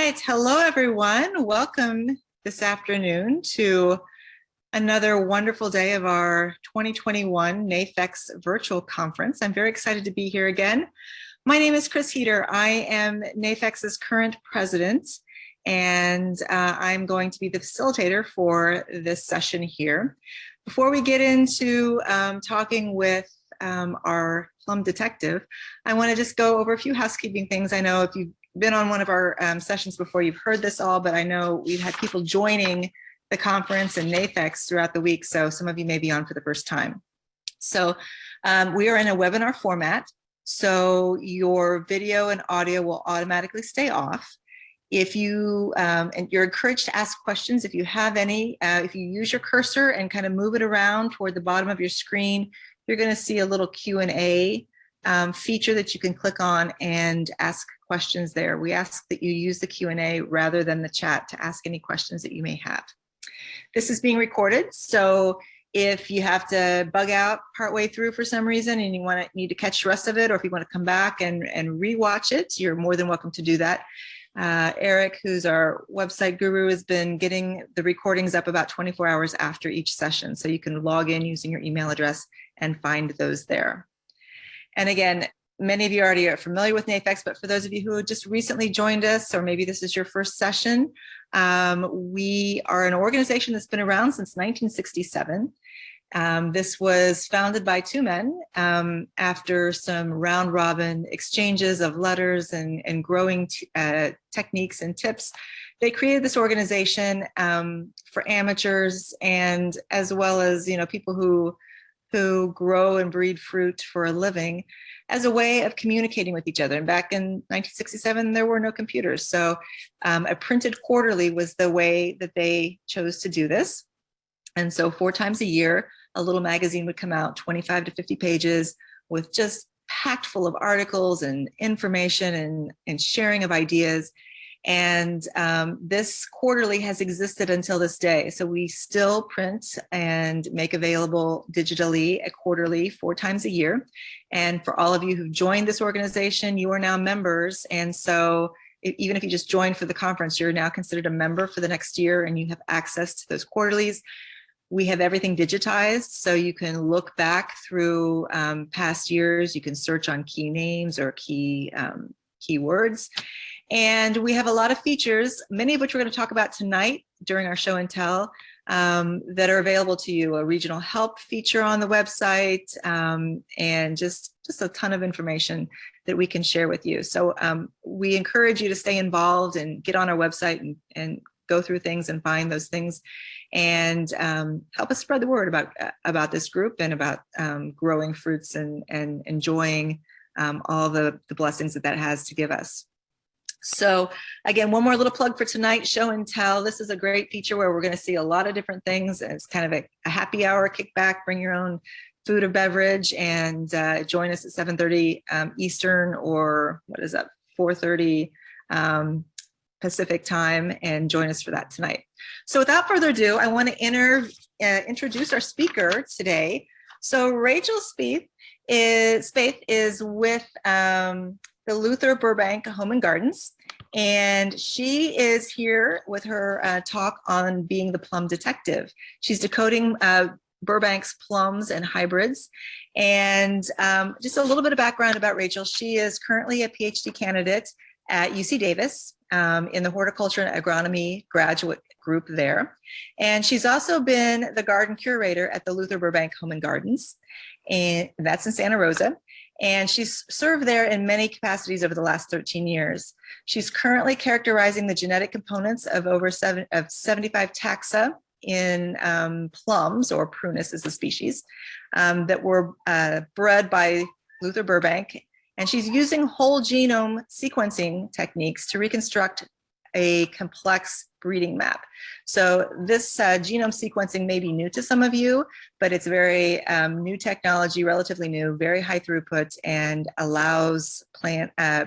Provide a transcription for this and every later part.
right, hello everyone. Welcome this afternoon to another wonderful day of our 2021 NAFEX virtual conference. I'm very excited to be here again. My name is Chris Heater. I am NAFEX's current president, and I'm going to be the facilitator for this session here. Before we get into talking with our Plum detective, I want to just go over a few housekeeping things. I know if you've been on one of our sessions before, you've heard this all, but I know we've had people joining the conference and NAFEX throughout the week, so some of you may be on for the first time. So we are in a webinar format, so your video and audio will automatically stay off. If you, and you're encouraged to ask questions if you have any. If you use your cursor and kind of move it around toward the bottom of your screen, you're going to see a little Q&A feature that you can click on and ask questions there. We ask that you use the Q&A rather than the chat to ask any questions that you may have. This is being recorded, so if you have to bug out partway through for some reason and you need to catch the rest of it, or if you want to come back and rewatch it, you're more than welcome to do that. Eric, who's our website guru, has been getting the recordings up about 24 hours after each session, so you can log in using your email address and find those there. And again, many of you already are familiar with NAFEX, but for those of you who just recently joined us, or maybe this is your first session, we are an organization that's been around since 1967. This was founded by two men after some round robin exchanges of letters and growing techniques and tips. They created this organization for amateurs, and as well as people who grow and breed fruit for a living, as a way of communicating with each other. And back in 1967, there were no computers. So a printed quarterly was the way that they chose to do this. And so 4 times a year, a little magazine would come out, 25 to 50 pages, with just packed full of articles and information and sharing of ideas. And this quarterly has existed until this day. So we still print and make available digitally a quarterly 4 times a year. And for all of you who've joined this organization, you are now members. And so even if you just joined for the conference, you're now considered a member for the next year, and you have access to those quarterlies. We have everything digitized, so you can look back through past years. You can search on key names or keywords. And we have a lot of features, many of which we're going to talk about tonight during our show and tell, that are available to you. A regional help feature on the website, and just a ton of information that we can share with you. So we encourage you to stay involved and get on our website and go through things and find those things, and help us spread the word about this group and about growing fruits and enjoying all the blessings that has to give us. So again, one more little plug for tonight, show and tell. This is a great feature where we're going to see a lot of different things. And it's kind of a happy hour kickback. Bring your own food or beverage and join us at 7:30 Eastern, or what is that, 4:30 Pacific time, and join us for that tonight. So without further ado, I want to introduce our speaker today. So Rachel Spaeth is with the Luther Burbank Home Gardens, and she is here with her talk on being the plum detective. She's decoding Burbank's plums and hybrids. And just a little bit of background about Rachel. She is currently a PhD candidate at UC Davis in the horticulture and agronomy graduate group there. And she's also been the garden curator at the Luther Burbank Home Gardens, and that's in Santa Rosa. And she's served there in many capacities over the last 13 years. She's currently characterizing the genetic components of over 75 taxa in plums, or prunes is the species, that were bred by Luther Burbank. And she's using whole genome sequencing techniques to reconstruct a complex breeding map. So this genome sequencing may be new to some of you, but it's very new technology, relatively new, very high throughput, and allows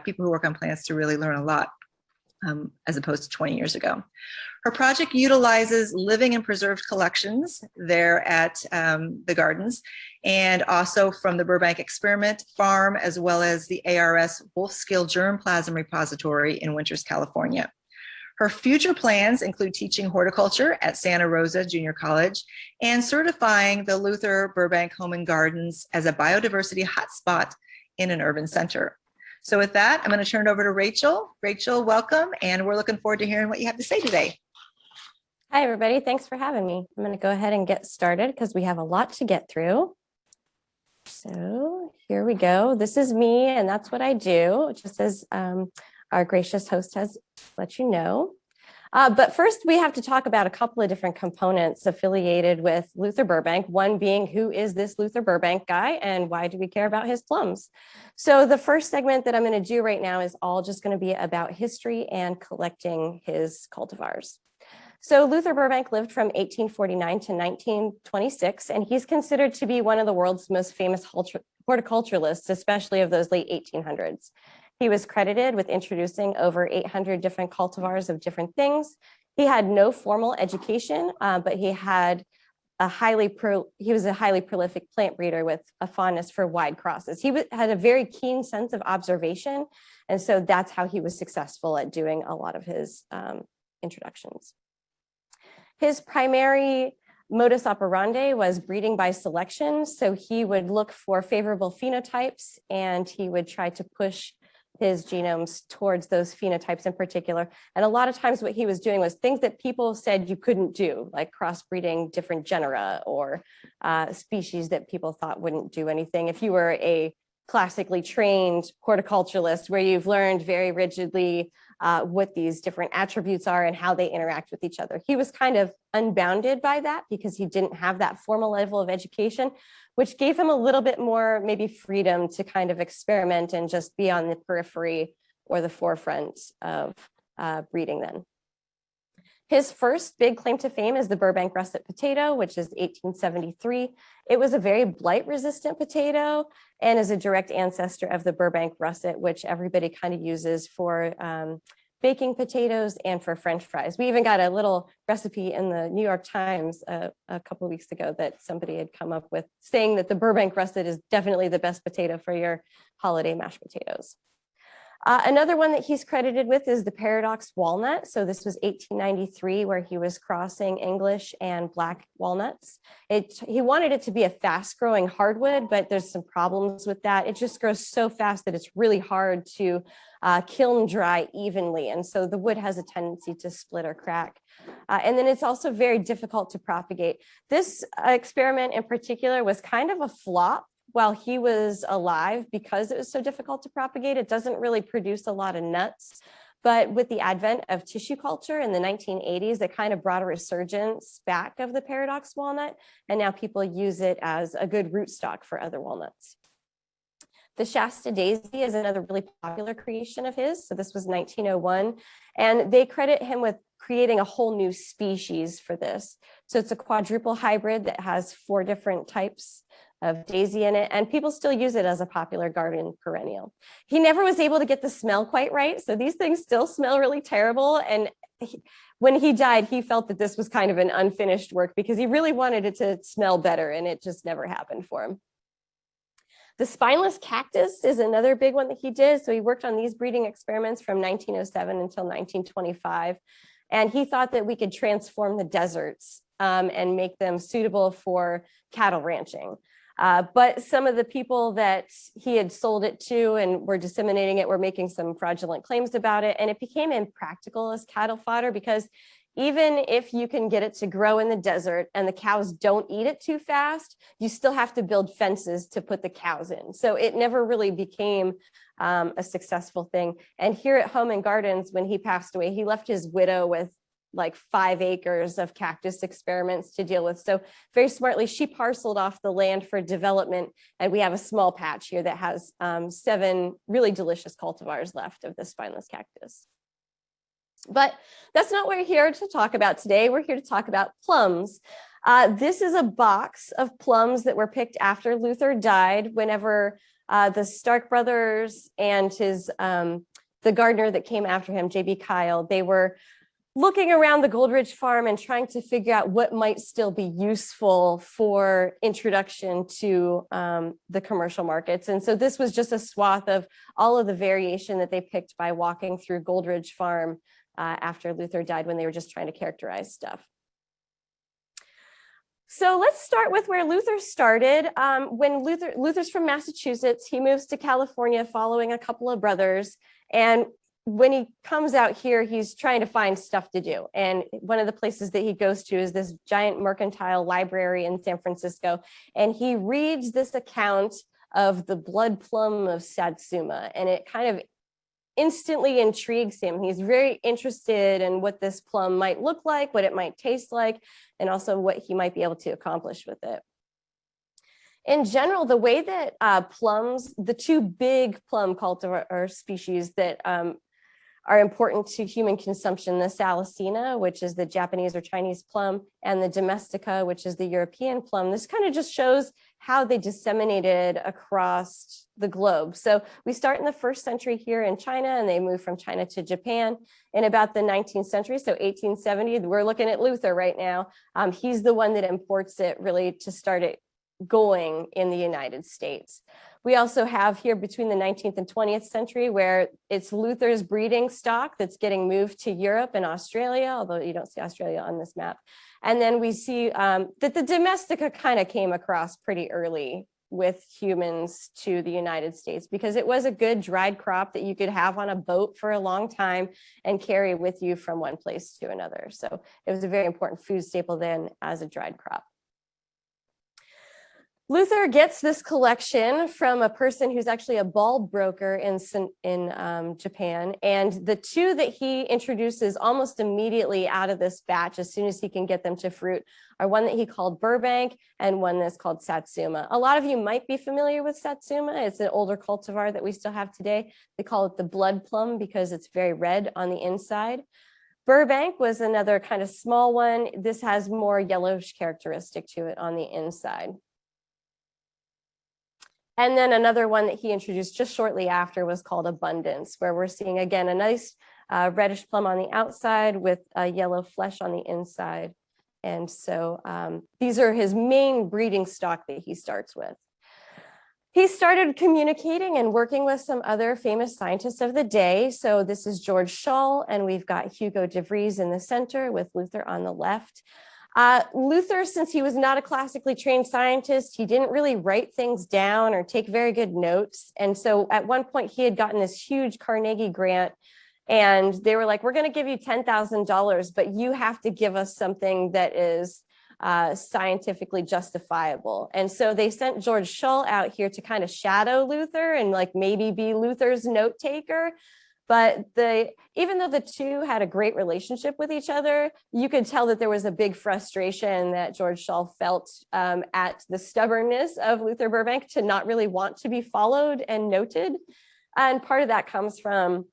people who work on plants to really learn a lot, as opposed to 20 years ago. Her project utilizes living and preserved collections there at the gardens, and also from the Burbank Experiment Farm, as well as the ARS Wolfskill Germplasm Repository in Winters, California. Her future plans include teaching horticulture at Santa Rosa Junior College and certifying the Luther Burbank Home Gardens as a biodiversity hotspot in an urban center. So with that, I'm going to turn it over to Rachel. Rachel, welcome, and we're looking forward to hearing what you have to say today. Hi, everybody. Thanks for having me. I'm going to go ahead and get started because we have a lot to get through. So here we go. This is me, and that's what I do, just as our gracious host has let you know. But first, we have to talk about a couple of different components affiliated with Luther Burbank, one being who is this Luther Burbank guy and why do we care about his plums? So the first segment that I'm going to do right now is all just going to be about history and collecting his cultivars. So Luther Burbank lived from 1849 to 1926, and he's considered to be one of the world's most famous horticulturalists, especially of those late 1800s. He was credited with introducing over 800 different cultivars of different things. He had no formal education, but he had he was a highly prolific plant breeder with a fondness for wide crosses. He had a very keen sense of observation, and so that's how he was successful at doing a lot of his introductions. His primary modus operandi was breeding by selection. So he would look for favorable phenotypes and he would try to push his genomes towards those phenotypes in particular. And a lot of times what he was doing was things that people said you couldn't do, like crossbreeding different genera or species that people thought wouldn't do anything. If you were a classically trained horticulturalist where you've learned very rigidly what these different attributes are and how they interact with each other. He was kind of unbounded by that because he didn't have that formal level of education, which gave him a little bit more maybe freedom to kind of experiment and just be on the periphery or the forefront of breeding then. His first big claim to fame is the Burbank russet potato, which is 1873. It was a very blight-resistant potato and is a direct ancestor of the Burbank russet, which everybody kind of uses for baking potatoes and for French fries. We even got a little recipe in the New York Times a couple of weeks ago that somebody had come up with saying that the Burbank russet is definitely the best potato for your holiday mashed potatoes. Another one that he's credited with is the paradox walnut. So this was 1893 where he was crossing English and black walnuts. He wanted it to be a fast growing hardwood, but there's some problems with that. It just grows so fast that it's really hard to kiln dry evenly. And so the wood has a tendency to split or crack. And then it's also very difficult to propagate. This experiment in particular was kind of a flop while he was alive because it was so difficult to propagate. It doesn't really produce a lot of nuts. But with the advent of tissue culture in the 1980s, it kind of brought a resurgence back of the paradox walnut. And now people use it as a good rootstock for other walnuts. The Shasta daisy is another really popular creation of his. So this was 1901. And they credit him with creating a whole new species for this. So it's a quadruple hybrid that has 4 different types of daisy in it, and people still use it as a popular garden perennial. He never was able to get the smell quite right, so these things still smell really terrible, and when he died, he felt that this was kind of an unfinished work because he really wanted it to smell better, and it just never happened for him. The spineless cactus is another big one that he did, so he worked on these breeding experiments from 1907 until 1925, and he thought that we could transform the deserts and make them suitable for cattle ranching. But some of the people that he had sold it to and were disseminating it were making some fraudulent claims about it. And it became impractical as cattle fodder because even if you can get it to grow in the desert and the cows don't eat it too fast, you still have to build fences to put the cows in. So it never really became a successful thing. And here at Home Gardens, when he passed away, he left his widow with like 5 acres of cactus experiments to deal with. So very smartly, she parceled off the land for development. And we have a small patch here that has 7 really delicious cultivars left of the spineless cactus. But that's not what we're here to talk about today. We're here to talk about plums. This is a box of plums that were picked after Luther died, whenever the Stark brothers and the gardener that came after him, J.B. Kyle, they were looking around the Goldridge farm and trying to figure out what might still be useful for introduction to the commercial markets. And so this was just a swath of all of the variation that they picked by walking through Goldridge Farm after Luther died, when they were just trying to characterize stuff. So let's start with where Luther started. When Luther's from Massachusetts, he moves to California following a couple of brothers. And when he comes out here, he's trying to find stuff to do. And one of the places that he goes to is this giant mercantile library in San Francisco. And he reads this account of the blood plum of Satsuma. And it kind of instantly intrigues him. He's very interested in what this plum might look like, what it might taste like, and also what he might be able to accomplish with it. In general, the way that plums, the two big plum cultivar or species that are important to human consumption, the Salicina, which is the Japanese or Chinese plum, and the Domestica, which is the European plum. This kind of just shows how they disseminated across the globe. So we start in the 1st century here in China, and they move from China to Japan in about the 19th century. So 1870, we're looking at Luther right now. He's the one that imports it really to start it going in the United States. We also have here between the 19th and 20th century where it's Luther's breeding stock that's getting moved to Europe and Australia, although you don't see Australia on this map. And then we see that the Domestica kind of came across pretty early with humans to the United States because it was a good dried crop that you could have on a boat for a long time and carry with you from one place to another. So it was a very important food staple then as a dried crop. Luther gets this collection from a person who's actually a bulb broker in Japan. And the two that he introduces almost immediately out of this batch, as soon as he can get them to fruit, are one that he called Burbank and one that's called Satsuma. A lot of you might be familiar with Satsuma. It's an older cultivar that we still have today. They call it the blood plum because it's very red on the inside. Burbank was another kind of small one. This has more yellowish characteristic to it on the inside. And then another one that he introduced just shortly after was called Abundance, where we're seeing, again, a nice reddish plum on the outside with a yellow flesh on the inside. And so these are his main breeding stock that he starts with. He started communicating and working with some other famous scientists of the day. So this is George Shull, and we've got Hugo de Vries in the center with Luther on the left. Luther, since he was not a classically trained scientist, he didn't really write things down or take very good notes. And so at one point he had gotten this huge Carnegie grant and they were like, we're going to give you $10,000, but you have to give us something that is scientifically justifiable. And so they sent George Shull out here to kind of shadow Luther and like maybe be Luther's note taker. But even though the two had a great relationship with each other, you could tell that there was a big frustration that George Shull felt at the stubbornness of Luther Burbank to not really want to be followed and noted. And part of that comes from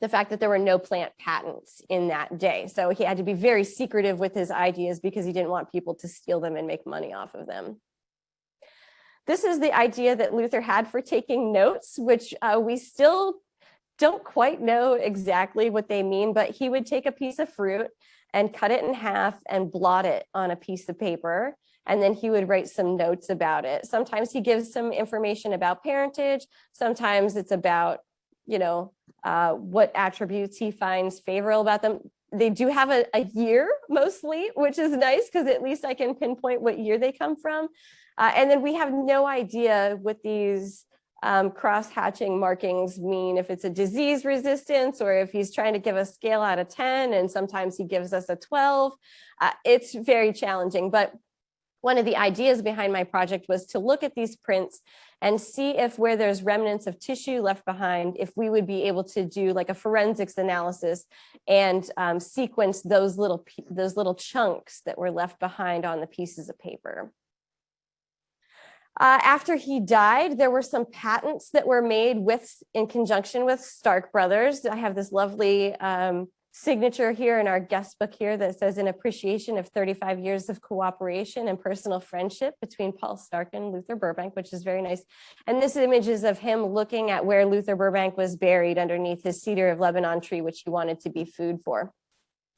the fact that there were no plant patents in that day. So he had to be very secretive with his ideas because he didn't want people to steal them and make money off of them. This is the idea that Luther had for taking notes, which we still don't quite know exactly what they mean, but he would take a piece of fruit and cut it in half and blot it on a piece of paper. And then he would write some notes about it. Sometimes he gives some information about parentage. Sometimes it's about, what attributes he finds favorable about them. They do have a year mostly, which is nice because at least I can pinpoint what year they come from. And then we have no idea what these cross-hatching markings mean, if it's a disease resistance or if he's trying to give a scale out of 10 and sometimes he gives us a 12. It's very challenging, but one of the ideas behind my project was to look at these prints and see if where there's remnants of tissue left behind, if we would be able to do like a forensics analysis and sequence those little chunks that were left behind on the pieces of paper. After he died, there were some patents that were made in conjunction with Stark Brothers. I have this lovely signature here in our guest book here that says in appreciation of 35 years of cooperation and personal friendship between Paul Stark and Luther Burbank, which is very nice. And this image is of him looking at where Luther Burbank was buried underneath his cedar of Lebanon tree, which he wanted to be food for.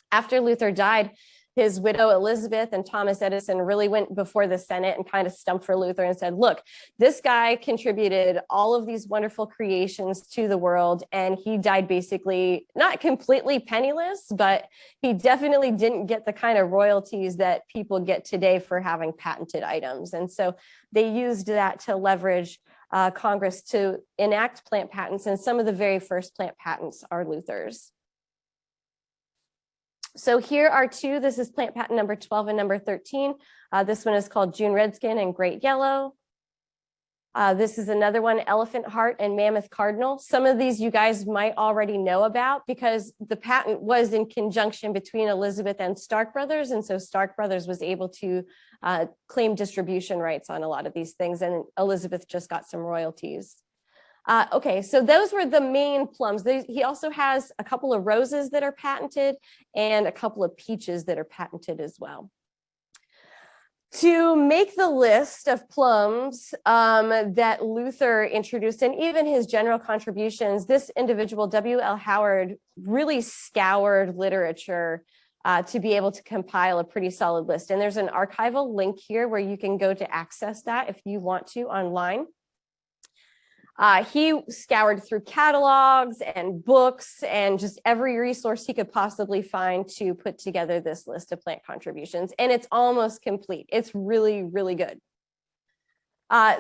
After Luther died, his widow Elizabeth and Thomas Edison really went before the Senate and kind of stumped for Luther and said, look, this guy contributed all of these wonderful creations to the world, and he died basically not completely penniless, but he definitely didn't get the kind of royalties that people get today for having patented items. And so they used that to leverage Congress to enact plant patents, and some of the very first plant patents are Luther's. So here are two. This is plant patent number 12 and number 13. This one is called June Redskin and Great Yellow. This is another one, Elephant Heart and Mammoth Cardinal. Some of these you guys might already know about because the patent was in conjunction between Elizabeth and Stark Brothers. And so Stark Brothers was able to claim distribution rights on a lot of these things. And Elizabeth just got some royalties. Okay, so those were the main plums. He also has a couple of roses that are patented and a couple of peaches that are patented as well. To make the list of plums that Luther introduced, and even his general contributions, this individual, W.L. Howard, really scoured literature to be able to compile a pretty solid list. And there's an archival link here where you can go to access that if you want to online. He scoured through catalogs and books and just every resource he could possibly find to put together this list of plant contributions. And it's almost complete. It's really, really good.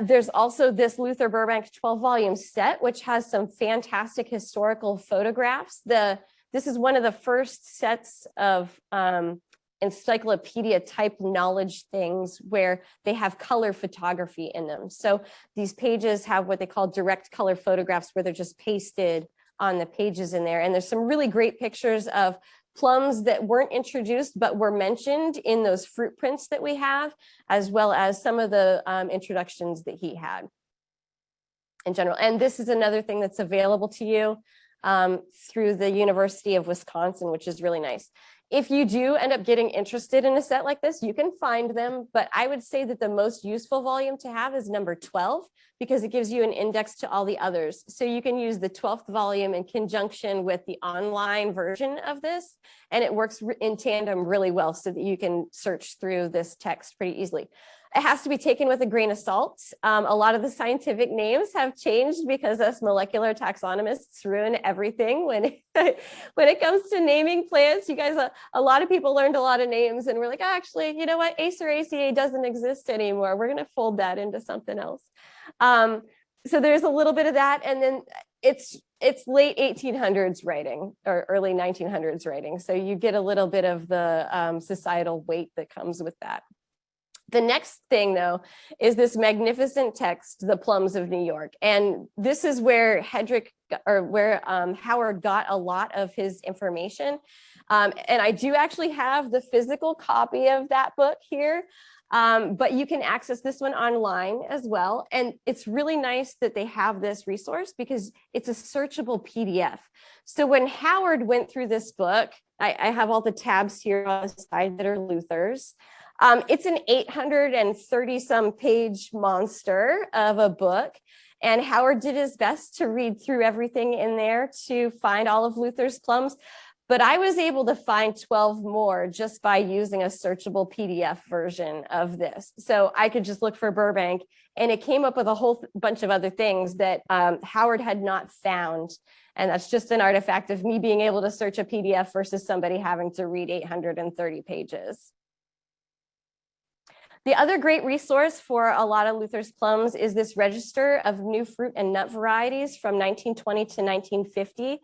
There's also this Luther Burbank 12-volume set, which has some fantastic historical photographs. This is one of the first sets of encyclopedia type knowledge things where they have color photography in them. So these pages have what they call direct color photographs where they're just pasted on the pages in there. And there's some really great pictures of plums that weren't introduced but were mentioned in those fruit prints that we have, as well as some of the introductions that he had in general. And this is another thing that's available to you through the University of Wisconsin, which is really nice. If you do end up getting interested in a set like this, you can find them, but I would say that the most useful volume to have is number 12 because it gives you an index to all the others. So you can use the 12th volume in conjunction with the online version of this, and it works in tandem really well so that you can search through this text pretty easily. It has to be taken with a grain of salt. A lot of the scientific names have changed because us molecular taxonomists ruin everything when it comes to naming plants. You guys, a lot of people learned a lot of names and we're like, oh, actually, you know what? Acer ACA doesn't exist anymore. We're going to fold that into something else. So there's a little bit of that. And then it's late 1800s writing or early 1900s writing. So you get a little bit of the societal weight that comes with that. The next thing, though, is this magnificent text, The Plums of New York. And this is where Howard got a lot of his information. And I do actually have the physical copy of that book here, but you can access this one online as well. And it's really nice that they have this resource because it's a searchable PDF. So when Howard went through this book, I have all the tabs here on the side that are Luther's. It's an 830 some page monster of a book. And Howard did his best to read through everything in there to find all of Luther's plums. But I was able to find 12 more just by using a searchable PDF version of this. So I could just look for Burbank and it came up with a whole bunch of other things that Howard had not found. And that's just an artifact of me being able to search a PDF versus somebody having to read 830 pages. The other great resource for a lot of Luther's plums is this register of new fruit and nut varieties from 1920 to 1950.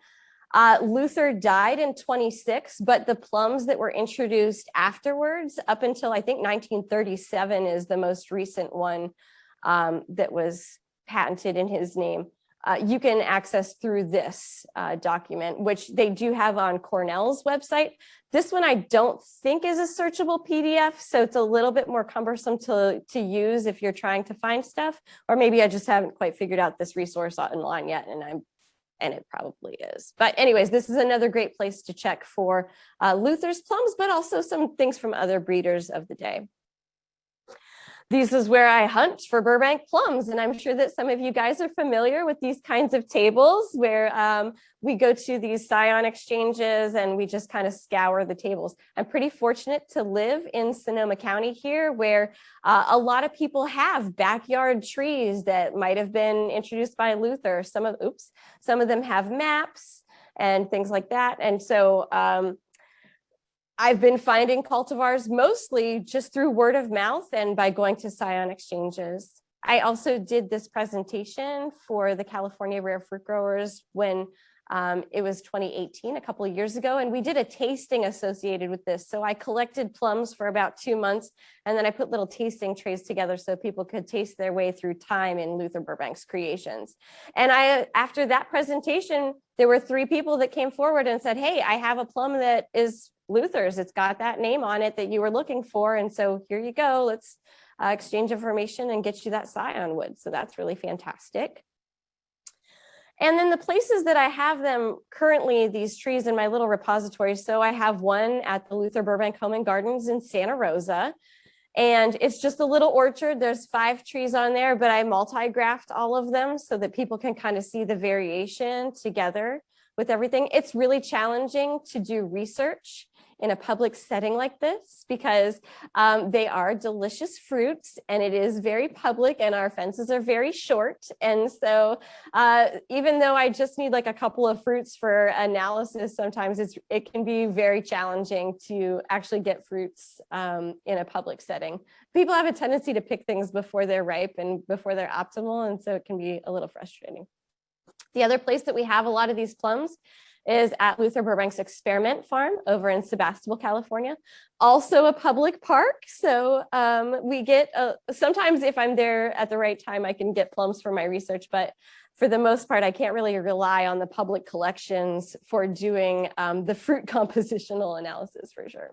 Luther died in 26, but the plums that were introduced afterwards, up until I think 1937 is the most recent one that was patented in his name. You can access through this document, which they do have on Cornell's website. This one I don't think is a searchable PDF, so it's a little bit more cumbersome to use if you're trying to find stuff, or maybe I just haven't quite figured out this resource online yet, and it probably is. But anyways, this is another great place to check for Luther's plums, but also some things from other breeders of the day. This is where I hunt for Burbank plums. And I'm sure that some of you guys are familiar with these kinds of tables where we go to these scion exchanges and we just kind of scour the tables. I'm pretty fortunate to live in Sonoma County here, where a lot of people have backyard trees that might have been introduced by Luther. Some of them have maps and things like that. And so I've been finding cultivars mostly just through word of mouth and by going to scion exchanges. I also did this presentation for the California Rare Fruit Growers when it was 2018, a couple of years ago, and we did a tasting associated with this. So I collected plums for about 2 months, and then I put little tasting trays together so people could taste their way through time in Luther Burbank's creations. And after that presentation, there were 3 people that came forward and said, hey, I have a plum that is Luther's. It's got that name on it that you were looking for. And so here you go. Let's exchange information and get you that scion wood. So that's really fantastic. And then the places that I have them currently, these trees in my little repository. So I have one at the Luther Burbank Home Gardens in Santa Rosa. And it's just a little orchard. There's 5 trees on there, but I multi-graphed all of them so that people can kind of see the variation together with everything. It's really challenging to do research in a public setting like this because they are delicious fruits and it is very public and our fences are very short. And so even though I just need like a couple of fruits for analysis, sometimes it can be very challenging to actually get fruits in a public setting. People have a tendency to pick things before they're ripe and before they're optimal, and so it can be a little frustrating. The other place that we have a lot of these plums is at Luther Burbank's Experiment Farm over in Sebastopol, California, also a public park. So we get, sometimes if I'm there at the right time, I can get plums for my research, but for the most part, I can't really rely on the public collections for doing the fruit compositional analysis for sure.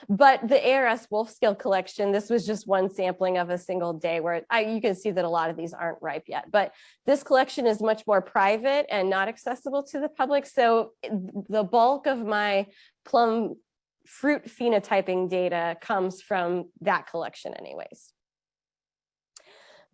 But the ARS Wolf Scale collection, this was just one sampling of a single day where you can see that a lot of these aren't ripe yet. But this collection is much more private and not accessible to the public. So the bulk of my plum fruit phenotyping data comes from that collection anyways.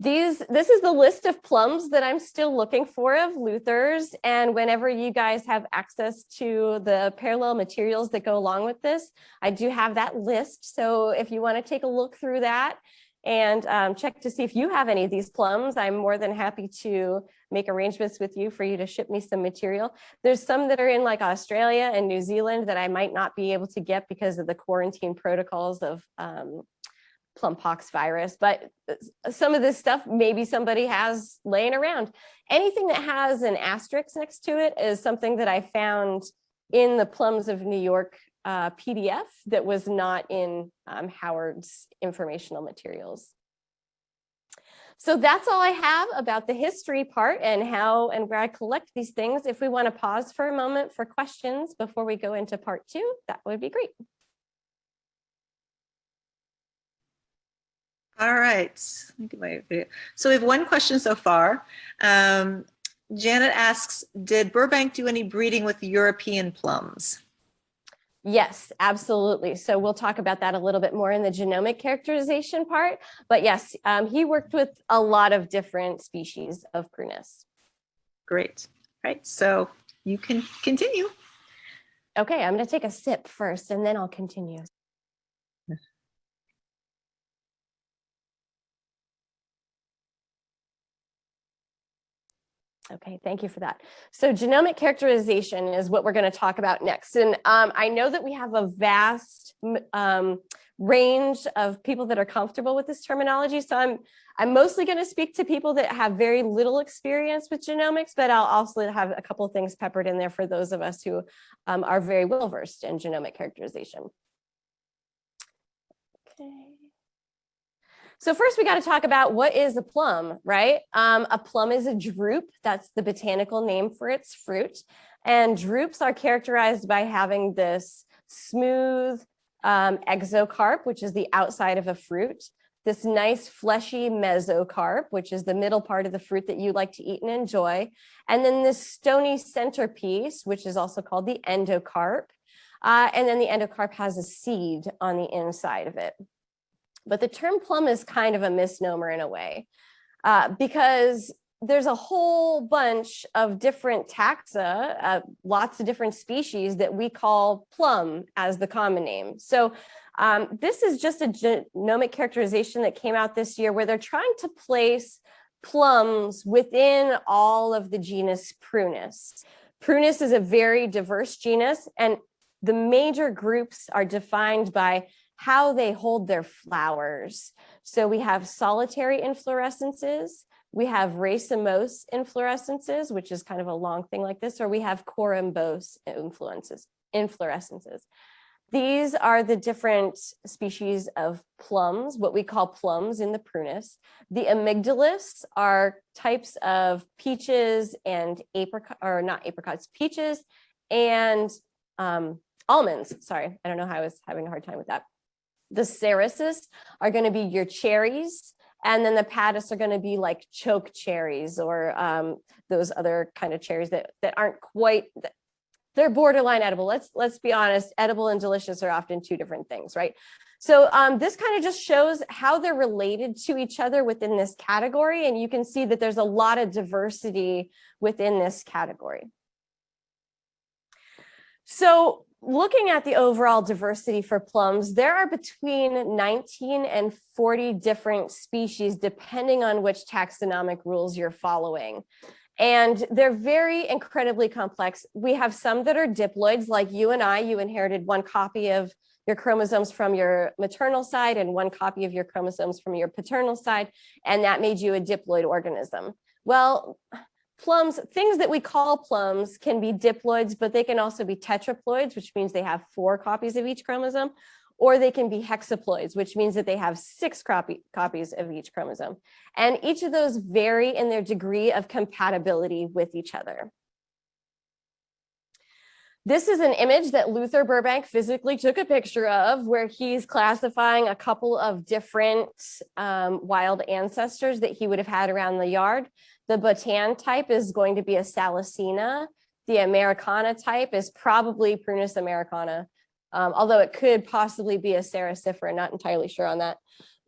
This is the list of plums that I'm still looking for of Luther's. And whenever you guys have access to the parallel materials that go along with this, I do have that list. So if you want to take a look through that and check to see if you have any of these plums, I'm more than happy to make arrangements with you for you to ship me some material. There's some that are in like Australia and New Zealand that I might not be able to get because of the quarantine protocols of plum pox virus, but some of this stuff maybe somebody has laying around. Anything that has an asterisk next to it is something that I found in the Plums of New York PDF that was not in Howard's informational materials. So that's all I have about the history part and how and where I collect these things. If we want to pause for a moment for questions before we go into part 2, that would be great. All right. So we have one question so far. Janet asks, did Burbank do any breeding with European plums? Yes, absolutely. So we'll talk about that a little bit more in the genomic characterization part. But yes, he worked with a lot of different species of prunus. Great. All right. So you can continue. Okay, I'm going to take a sip first and then I'll continue. Okay, thank you for that. So genomic characterization is what we're going to talk about next. And I know that we have a vast range of people that are comfortable with this terminology. So I'm mostly going to speak to people that have very little experience with genomics, but I'll also have a couple of things peppered in there for those of us who are very well versed in genomic characterization. Okay. So first we got to talk about what is a plum, right? A plum is a drupe. That's the botanical name for its fruit. And drupes are characterized by having this smooth exocarp, which is the outside of a fruit, this nice fleshy mesocarp, which is the middle part of the fruit that you like to eat and enjoy, and then this stony centerpiece, which is also called the endocarp. And then the endocarp has a seed on the inside of it. But the term plum is kind of a misnomer in a way, because there's a whole bunch of different taxa, lots of different species that we call plum as the common name. So this is just a genomic characterization that came out this year where they're trying to place plums within all of the genus Prunus. Prunus is a very diverse genus, and the major groups are defined by how they hold their flowers. So we have solitary inflorescences, we have racemose inflorescences, which is kind of a long thing like this, or we have corymbose inflorescences. These are the different species of plums, what we call plums in the prunus. The amygdalists are types of peaches and peaches and almonds. Sorry, I don't know how I was having a hard time with that. The cerasus are going to be your cherries, and then the patis are going to be like choke cherries or those other kind of cherries that aren't quite. They're borderline edible. Let's be honest. Edible and delicious are often two different things, right? So this kind of just shows how they're related to each other within this category, and you can see that there's a lot of diversity within this category. So looking at the overall diversity for plums, there are between 19 and 40 different species, depending on which taxonomic rules you're following. And they're very incredibly complex. We have some that are diploids, like you and I. You inherited one copy of your chromosomes from your maternal side and one copy of your chromosomes from your paternal side, and that made you a diploid organism. Well, plums, things that we call plums, can be diploids, but they can also be tetraploids, which means they have 4 copies of each chromosome, or they can be hexaploids, which means that they have 6 copies of each chromosome. And each of those vary in their degree of compatibility with each other. This is an image that Luther Burbank physically took a picture of, where he's classifying a couple of different wild ancestors that he would have had around the yard. The Botan type is going to be a Salicina. The Americana type is probably Prunus americana, although it could possibly be a Saracifera, not entirely sure on that.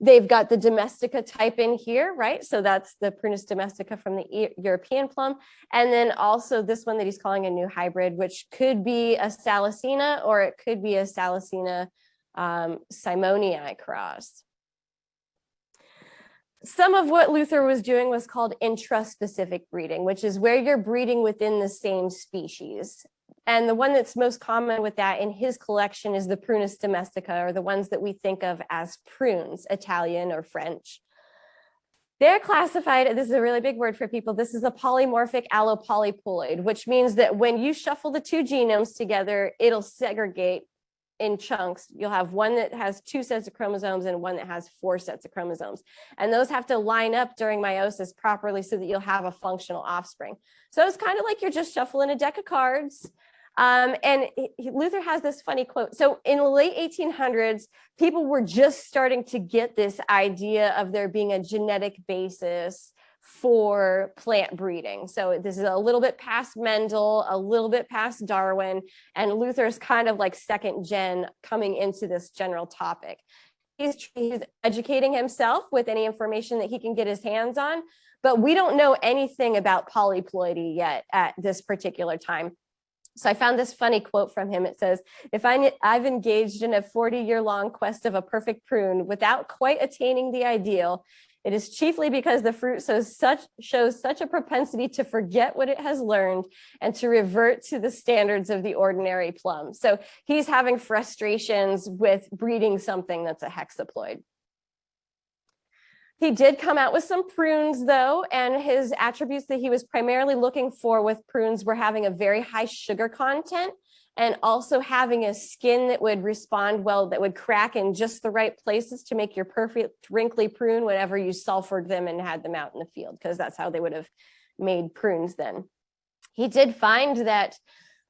They've got the Domestica type in here, right? So that's the Prunus domestica from the European plum. And then also this one that he's calling a new hybrid, which could be a Salicina, or it could be a Salicina simonii cross. Some of what Luther was doing was called intraspecific breeding, which is where you're breeding within the same species. And the one that's most common with that in his collection is the Prunus domestica, or the ones that we think of as prunes, Italian or French. They're classified, this is a really big word for people, this is a polymorphic allopolyploid, which means that when you shuffle the 2 genomes together, it'll segregate in chunks. You'll have one that has 2 sets of chromosomes and one that has 4 sets of chromosomes. And those have to line up during meiosis properly so that you'll have a functional offspring. So it's kind of like you're just shuffling a deck of cards. And Luther has this funny quote. So in the late 1800s, people were just starting to get this idea of there being a genetic basis for plant breeding. So this is a little bit past Mendel, a little bit past Darwin, and Luther's kind of like second gen coming into this general topic. He's educating himself with any information that he can get his hands on, but we don't know anything about polyploidy yet at this particular time. So I found this funny quote from him. It says, "If I've engaged in a 40-year-long quest of a perfect prune without quite attaining the ideal, it is chiefly because the fruit shows such a propensity to forget what it has learned and to revert to the standards of the ordinary plum." So he's having frustrations with breeding something that's a hexaploid. He did come out with some prunes though, and his attributes that he was primarily looking for with prunes were having a very high sugar content and also having a skin that would respond well, that would crack in just the right places to make your perfect wrinkly prune whenever you sulfured them and had them out in the field, because that's how they would have made prunes then. He did find that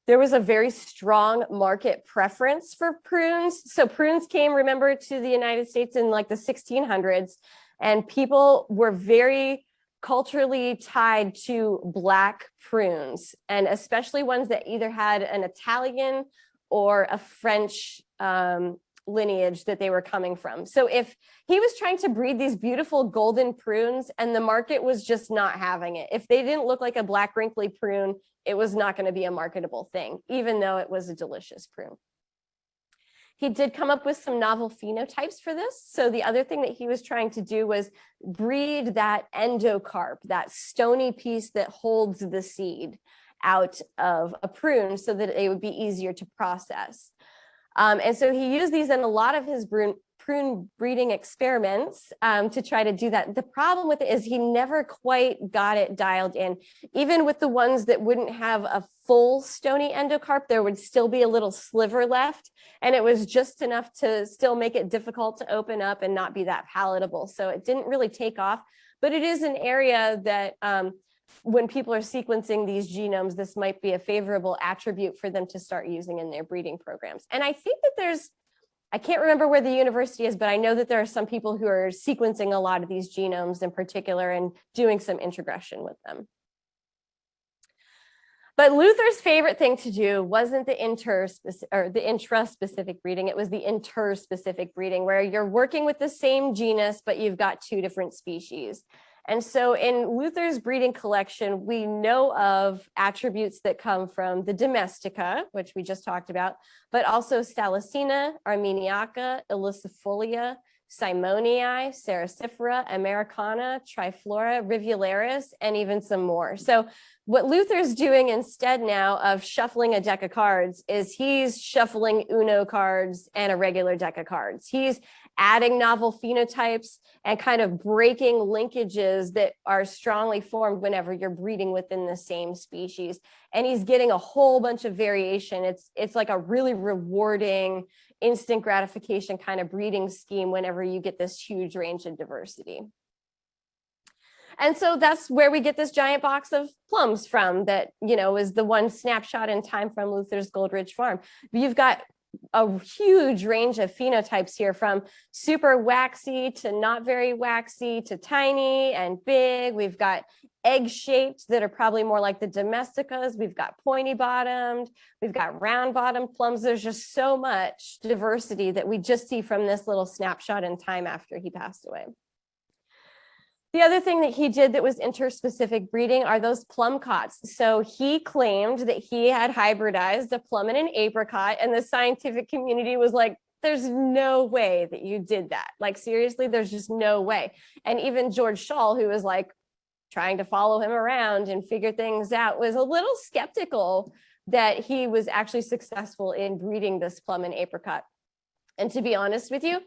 there was a very strong market preference for prunes. So prunes came, remember, to the United States in like the 1600s. And people were very culturally tied to Black prunes, and especially ones that either had an Italian or a French lineage that they were coming from. So if he was trying to breed these beautiful golden prunes and the market was just not having it, if they didn't look like a black wrinkly prune, it was not going to be a marketable thing, even though it was a delicious prune. He did come up with some novel phenotypes for this. So the other thing that he was trying to do was breed that endocarp, that stony piece that holds the seed out of a prune so that it would be easier to process. And so he used these in a lot of his prune breeding experiments to try to do that. The problem with it is he never quite got it dialed in. Even with the ones that wouldn't have a full stony endocarp, there would still be a little sliver left. And it was just enough to still make it difficult to open up and not be that palatable. So it didn't really take off, but it is an area that when people are sequencing these genomes, this might be a favorable attribute for them to start using in their breeding programs. And I think that I can't remember where the university is, but I know that there are some people who are sequencing a lot of these genomes in particular and doing some introgression with them. But Luther's favorite thing to do wasn't the intraspecific breeding, it was the interspecific breeding, where you're working with the same genus, but you've got two different species. And so in Luther's breeding collection, we know of attributes that come from the domestica, which we just talked about, but also Salicina, Armeniaca, Ilicifolia, Simonii, Ceracifera, Americana, Triflora, Rivularis, and even some more. So what Luther's doing instead now of shuffling a deck of cards is he's shuffling Uno cards and a regular deck of cards. He's adding novel phenotypes and kind of breaking linkages that are strongly formed whenever you're breeding within the same species. And he's getting a whole bunch of variation. It's like a really rewarding, instant gratification kind of breeding scheme whenever you get this huge range of diversity. And so that's where we get this giant box of plums from that, is the one snapshot in time from Luther's Goldridge Farm. You've got a huge range of phenotypes here, from super waxy to not very waxy to tiny and big. We've got egg-shaped that are probably more like the domesticas. We've got pointy-bottomed. We've got round-bottomed plums. There's just so much diversity that we just see from this little snapshot in time after he passed away. The other thing that he did that was interspecific breeding are those plum cots. So he claimed that he had hybridized a plum and an apricot, and the scientific community was like, there's no way that you did that. Like, seriously, there's just no way. And even George Shull, who was like trying to follow him around and figure things out, was a little skeptical that he was actually successful in breeding this plum and apricot. And to be honest with you,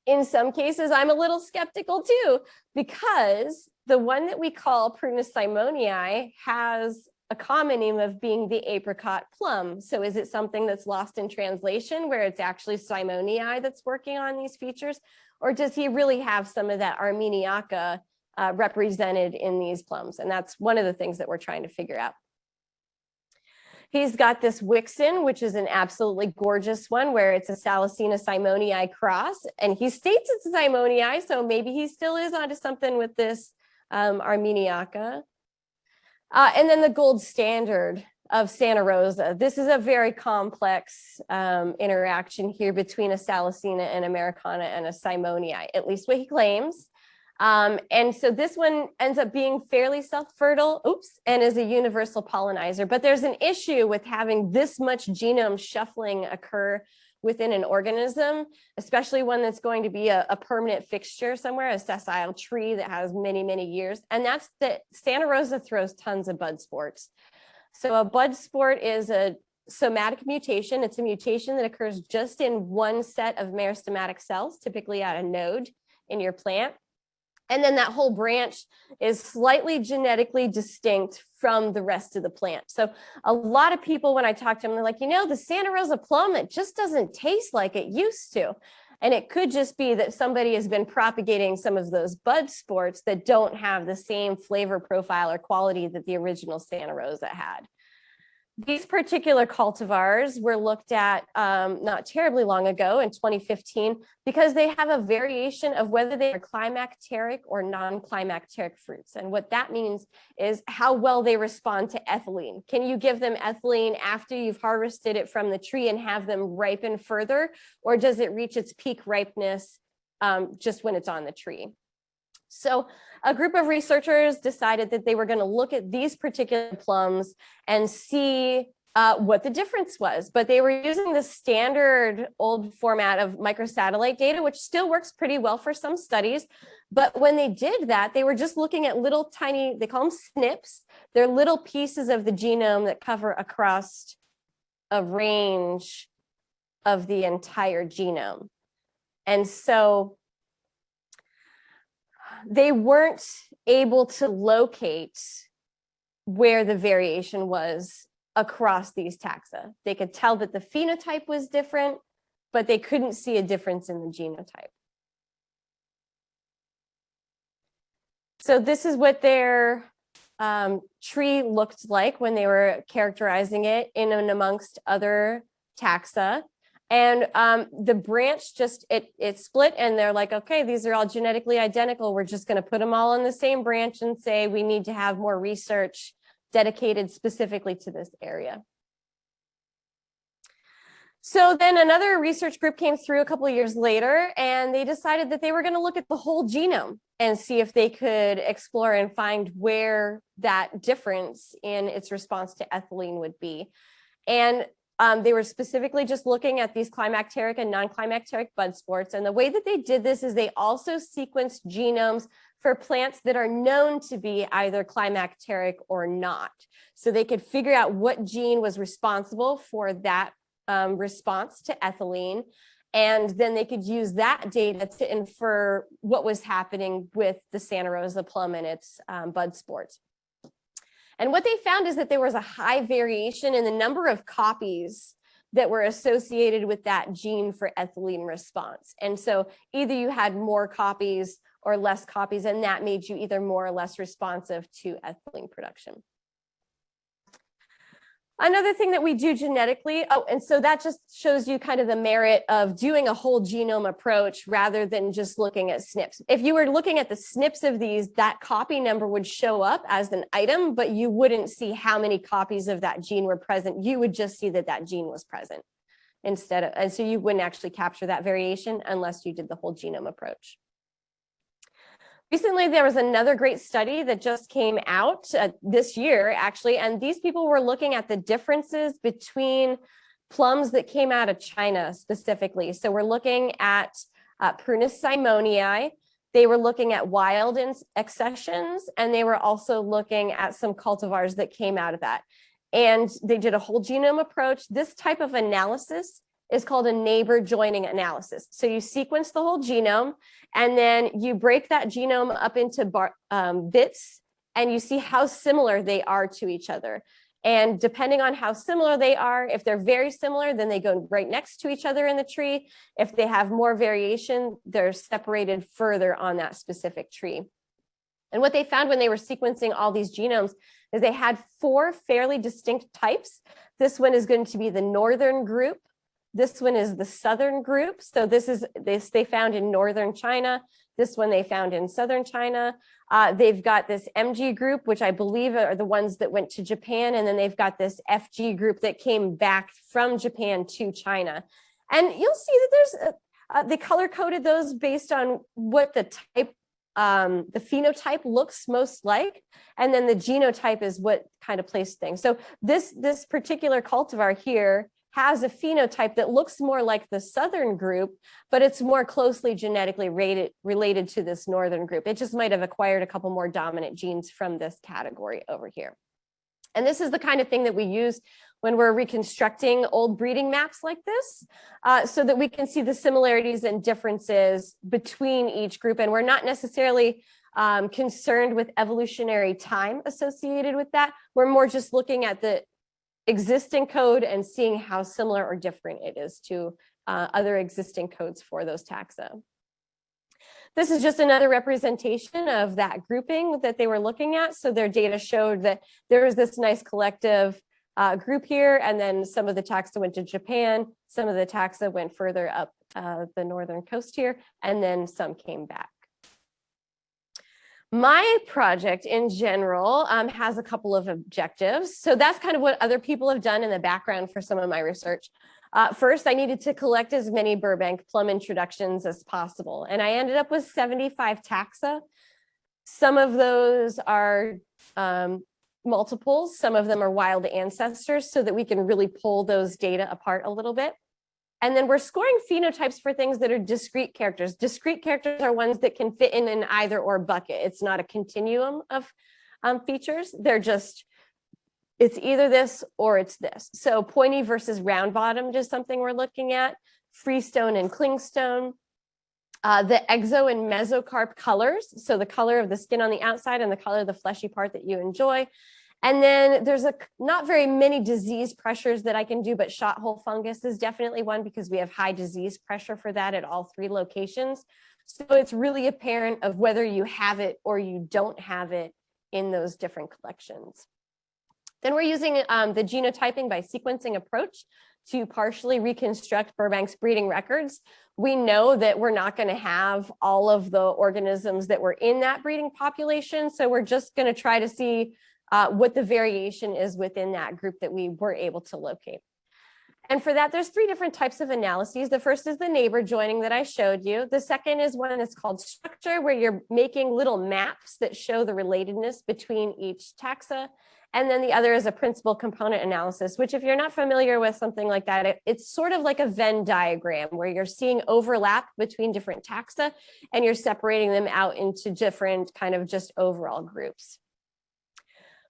in some cases, I'm a little skeptical too, because the one that we call Prunus simonii has a common name of being the apricot plum. So is it something that's lost in translation where it's actually simonii that's working on these features? Or does he really have some of that Armeniaca represented in these plums? And that's one of the things that we're trying to figure out. He's got this Wixen, which is an absolutely gorgeous one where it's a Salicina simonii cross. And he states it's a simonii, so maybe he still is onto something with this Armeniaca. And then the gold standard of Santa Rosa. This is a very complex interaction here between a Salicina and Americana and a simonii, at least what he claims. And so this one ends up being fairly self-fertile, and is a universal pollinizer. But there's an issue with having this much genome shuffling occur within an organism, especially one that's going to be a permanent fixture somewhere, a sessile tree that has many, many years. And that's that Santa Rosa throws tons of bud sports. So a bud sport is a somatic mutation. It's a mutation that occurs just in one set of meristematic cells, typically at a node in your plant. And then that whole branch is slightly genetically distinct from the rest of the plant. So a lot of people, when I talk to them, they're like, the Santa Rosa plum, it just doesn't taste like it used to. And it could just be that somebody has been propagating some of those bud sports that don't have the same flavor profile or quality that the original Santa Rosa had. These particular cultivars were looked at not terribly long ago in 2015 because they have a variation of whether they are climacteric or non-climacteric fruits. And what that means is how well they respond to ethylene. Can you give them ethylene after you've harvested it from the tree and have them ripen further? Or does it reach its peak ripeness just when it's on the tree? So a group of researchers decided that they were going to look at these particular plums and see what the difference was. But they were using the standard old format of microsatellite data, which still works pretty well for some studies. But when they did that, they were just looking at little tiny, they call them SNPs. They're little pieces of the genome that cover across a range of the entire genome. And so they weren't able to locate where the variation was across these taxa. They could tell that the phenotype was different, but they couldn't see a difference in the genotype. So this is what their tree looked like when they were characterizing it in and amongst other taxa. And the branch just, it split and they're like, okay, these are all genetically identical. We're just going to put them all on the same branch and say we need to have more research dedicated specifically to this area. So then another research group came through a couple of years later and they decided that they were going to look at the whole genome and see if they could explore and find where that difference in its response to ethylene would be. And they were specifically just looking at these climacteric and non-climacteric bud sports. And the way that they did this is they also sequenced genomes for plants that are known to be either climacteric or not. So they could figure out what gene was responsible for that response to ethylene. And then they could use that data to infer what was happening with the Santa Rosa plum and its bud sports. And what they found is that there was a high variation in the number of copies that were associated with that gene for ethylene response. And so either you had more copies or less copies, and that made you either more or less responsive to ethylene production. Another thing that we do genetically, and so that just shows you kind of the merit of doing a whole genome approach rather than just looking at SNPs. If you were looking at the SNPs of these, that copy number would show up as an item, but you wouldn't see how many copies of that gene were present. You would just see that that gene was present instead of, and so you wouldn't actually capture that variation unless you did the whole genome approach. Recently, there was another great study that just came out this year, actually, and these people were looking at the differences between plums that came out of China specifically. So we're looking at Prunus simonii. They were looking at wild accessions, and they were also looking at some cultivars that came out of that. And they did a whole genome approach. This type of analysis is called a neighbor joining analysis. So you sequence the whole genome, and then you break that genome up into bits, and you see how similar they are to each other. And depending on how similar they are, if they're very similar, then they go right next to each other in the tree. If they have more variation, they're separated further on that specific tree. And what they found when they were sequencing all these genomes is they had 4 fairly distinct types. This one is going to be the northern group. This one is the southern group. So this they found in northern China. This one they found in southern China. They've got this MG group, which I believe are the ones that went to Japan. And then they've got this FG group that came back from Japan to China. And you'll see that there's, they color coded those based on what the type, the phenotype looks most like. And then the genotype is what kind of placed things. So this particular cultivar here has a phenotype that looks more like the southern group, but it's more closely genetically related to this northern group. It just might have acquired a couple more dominant genes from this category over here. And this is the kind of thing that we use when we're reconstructing old breeding maps like this, so that we can see the similarities and differences between each group. And we're not necessarily concerned with evolutionary time associated with that. We're more just looking at the existing code and seeing how similar or different it is to other existing codes for those taxa. This is just another representation of that grouping that they were looking at. So their data showed that there was this nice collective group here, and then some of the taxa went to Japan, some of the taxa went further up the northern coast here, and then some came back. My project in general has a couple of objectives. So that's kind of what other people have done in the background for some of my research. First, I needed to collect as many Burbank plum introductions as possible, and I ended up with 75 taxa. Some of those are multiples, some of them are wild ancestors, so that we can really pull those data apart a little bit. And then we're scoring phenotypes for things that are discrete characters. Discrete characters are ones that can fit in an either or bucket. It's not a continuum of features. They're just, it's either this or it's this. So pointy versus round bottomed is something we're looking at. Freestone and clingstone. The exo and mesocarp colors. So the color of the skin on the outside and the color of the fleshy part that you enjoy. And then there's not very many disease pressures that I can do, but shot hole fungus is definitely one because we have high disease pressure for that at all 3 locations. So it's really apparent of whether you have it or you don't have it in those different collections. Then we're using the genotyping by sequencing approach to partially reconstruct Burbank's breeding records. We know that we're not going to have all of the organisms that were in that breeding population. So we're just going to try to see what the variation is within that group that we were able to locate. And for that, there's 3 different types of analyses. The first is the neighbor joining that I showed you. The second is one that's called structure, where you're making little maps that show the relatedness between each taxa. And then the other is a principal component analysis, which if you're not familiar with something like that, it's sort of like a Venn diagram where you're seeing overlap between different taxa and you're separating them out into different kind of just overall groups.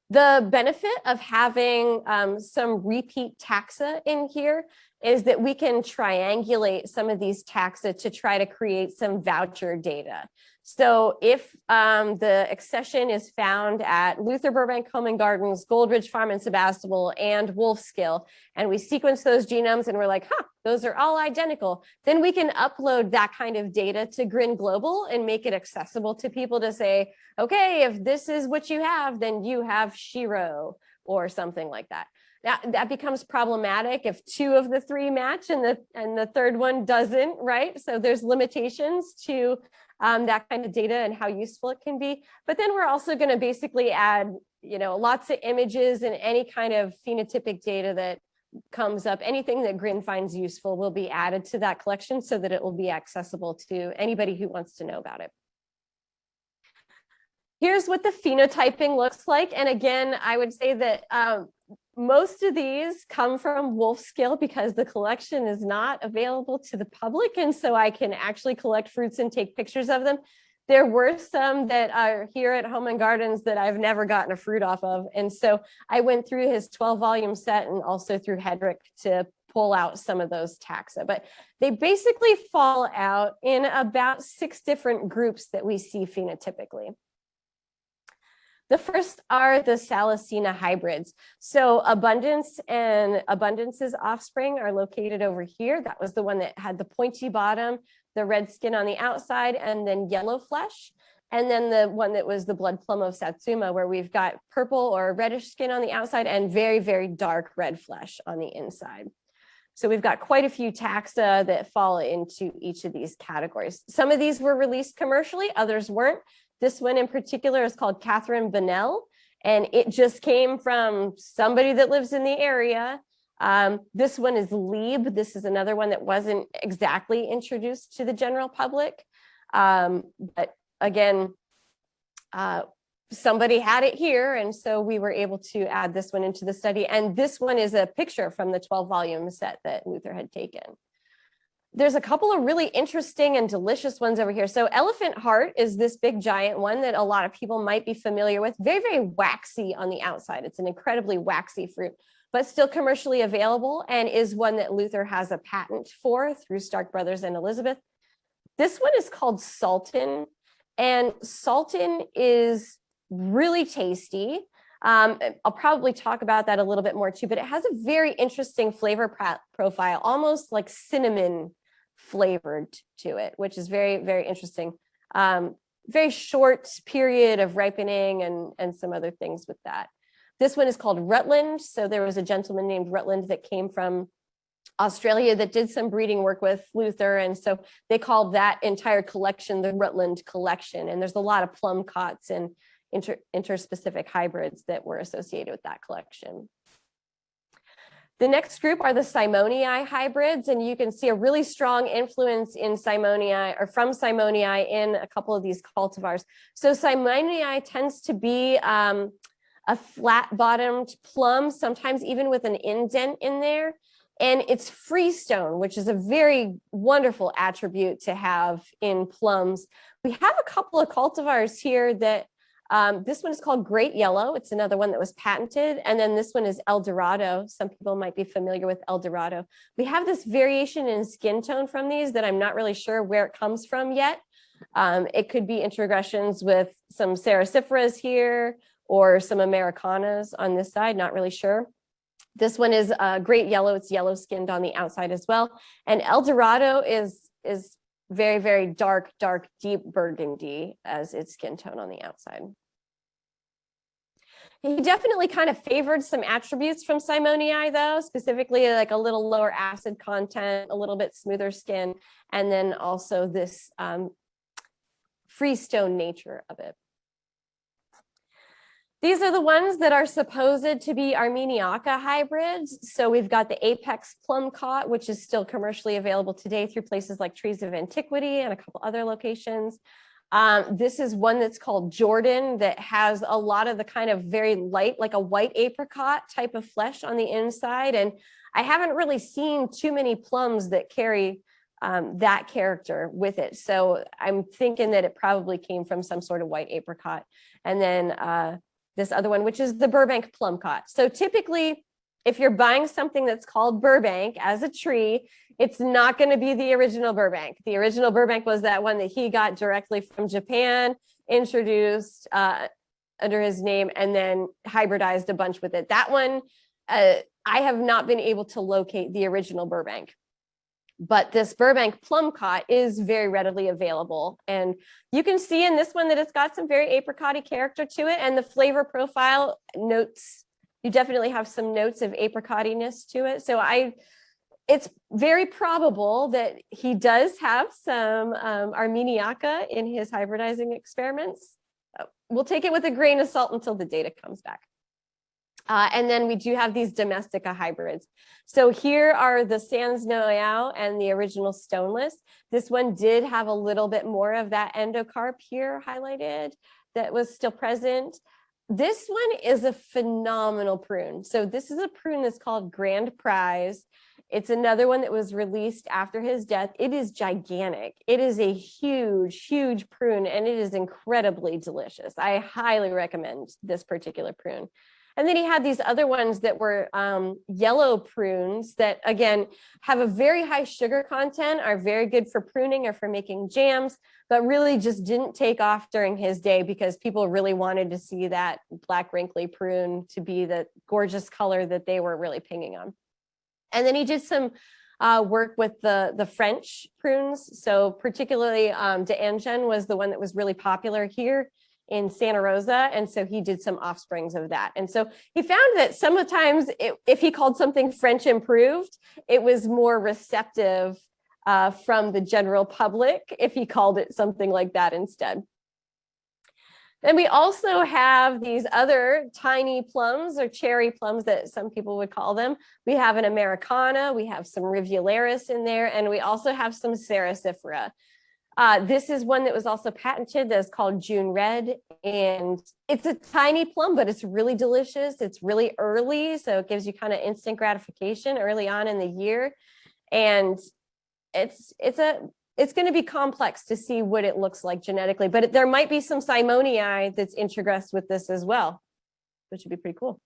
The benefit of having some repeat taxa in here is that we can triangulate some of these taxa to try to create some voucher data. So if the accession is found at Luther Burbank Home Gardens, Goldridge Farm in Sebastopol, and Wolfskill, and we sequence those genomes and we're like, those are all identical, then we can upload that kind of data to Grin Global and make it accessible to people to say, okay, if this is what you have, then you have Shiro or something like that. Now, that becomes problematic if 2 of the 3 match and the third one doesn't, right? So there's limitations to that kind of data and how useful it can be. But then we're also going to basically add, lots of images and any kind of phenotypic data that comes up. Anything that Grin finds useful will be added to that collection so that it will be accessible to anybody who wants to know about it. Here's what the phenotyping looks like. And again, I would say that most of these come from Wolfskill because the collection is not available to the public. And so I can actually collect fruits and take pictures of them. There were some that are here at Home and Gardens that I've never gotten a fruit off of. And so I went through his 12-volume set and also through Hedrick to pull out some of those taxa. But they basically fall out in about 6 different groups that we see phenotypically. The first are the Salicina hybrids. So Abundance and Abundance's offspring are located over here. That was the one that had the pointy bottom, the red skin on the outside, and then yellow flesh. And then the one that was the blood plum of Satsuma, where we've got purple or reddish skin on the outside and very, very dark red flesh on the inside. So we've got quite a few taxa that fall into each of these categories. Some of these were released commercially, others weren't. This one in particular is called Catherine Bonnell, and it just came from somebody that lives in the area. This one is Lieb. This is another one that wasn't exactly introduced to the general public. But again, somebody had it here, and so we were able to add this one into the study. And this one is a picture from the 12-volume set that Luther had taken. There's a couple of really interesting and delicious ones over here. So Elephant Heart is this big giant one that a lot of people might be familiar with. Very, very waxy on the outside. It's an incredibly waxy fruit, but still commercially available and is one that Luther has a patent for through Stark Brothers and Elizabeth. This one is called Sultan, and Sultan is really tasty. I'll probably talk about that a little bit more too, but it has a very interesting flavor profile, almost like cinnamon flavored to it, which is very, very interesting. Very short period of ripening and some other things with that. This one is called Rutland. So there was a gentleman named Rutland that came from Australia that did some breeding work with Luther. And so they called that entire collection the Rutland collection. And there's a lot of plum cots and interspecific hybrids that were associated with that collection. The next group are the Simonii hybrids, and you can see a really strong influence in Simonii or from Simonii in a couple of these cultivars. So Simonii tends to be a flat-bottomed plum, sometimes even with an indent in there. And it's freestone, which is a very wonderful attribute to have in plums. We have a couple of cultivars here that this one is called Great Yellow. It's another one that was patented. And then this one is El Dorado. Some people might be familiar with El Dorado. We have this variation in skin tone from these that I'm not really sure where it comes from yet. It could be introgressions with some Sariciferas here or some Americanas on this side, not really sure. This one is Great Yellow. It's yellow skinned on the outside as well. And El Dorado is very, very dark, deep burgundy as its skin tone on the outside. He definitely kind of favored some attributes from Simonii though, specifically like a little lower acid content, a little bit smoother skin, and then also this freestone nature of it. These are the ones that are supposed to be Armeniaca hybrids. So we've got the Apex plum cot, which is still commercially available today through places like Trees of Antiquity and a couple other locations. This is one that's called Jordan that has a lot of the kind of very light, like a white apricot type of flesh on the inside. And I haven't really seen too many plums that carry that character with it. So I'm thinking that it probably came from some sort of white apricot. And then this other one, which is the Burbank plum cot. So typically, if you're buying something that's called Burbank as a tree, it's not going to be the original Burbank. The original Burbank was that one that he got directly from Japan, introduced under his name, and then hybridized a bunch with it. That one, I have not been able to locate the original Burbank. But this Burbank plum cot is very readily available. And you can see in this one that it's got some very apricot-y character to it. And the flavor profile notes, you definitely have some notes of apricot-iness to it. So it's very probable that he does have some Armeniaca in his hybridizing experiments. We'll take it with a grain of salt until the data comes back. And then we do have these Domestica hybrids. So here are the Sans Noyau and the original Stoneless. This one did have a little bit more of that endocarp here highlighted that was still present. This one is a phenomenal prune. So this is a prune that's called Grand Prize. It's another one that was released after his death. It is gigantic. It is a huge, huge prune, and it is incredibly delicious. I highly recommend this particular prune. And then he had these other ones that were yellow prunes that, again, have a very high sugar content, are very good for pruning or for making jams, but really just didn't take off during his day because people really wanted to see that black wrinkly prune to be the gorgeous color that they were really pinging on. And then he did some work with the French prunes. So particularly d'Angen was the one that was really popular here in Santa Rosa. And so he did some offsprings of that. And so he found that sometimes if he called something French improved, it was more receptive from the general public if he called it something like that instead. Then we also have these other tiny plums or cherry plums that some people would call them. We have an Americana, we have some Rivularis in there, and we also have some Saricifera. This is one that was also patented that's called June Red, and it's a tiny plum, but it's really delicious. It's really early, so it gives you kind of instant gratification early on in the year. And it's going to be complex to see what it looks like genetically, but there might be some Simonii that's introgressed with this as well, which would be pretty cool.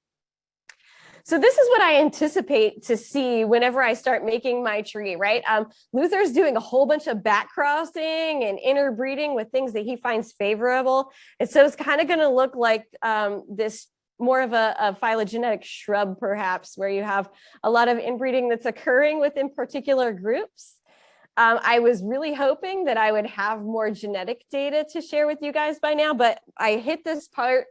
So this is what I anticipate to see whenever I start making my tree, right? Luther's doing a whole bunch of back crossing and interbreeding with things that he finds favorable. And so it's kind of going to look like this more of a phylogenetic shrub, perhaps, where you have a lot of inbreeding that's occurring within particular groups. I was really hoping that I would have more genetic data to share with you guys by now, but I hit this part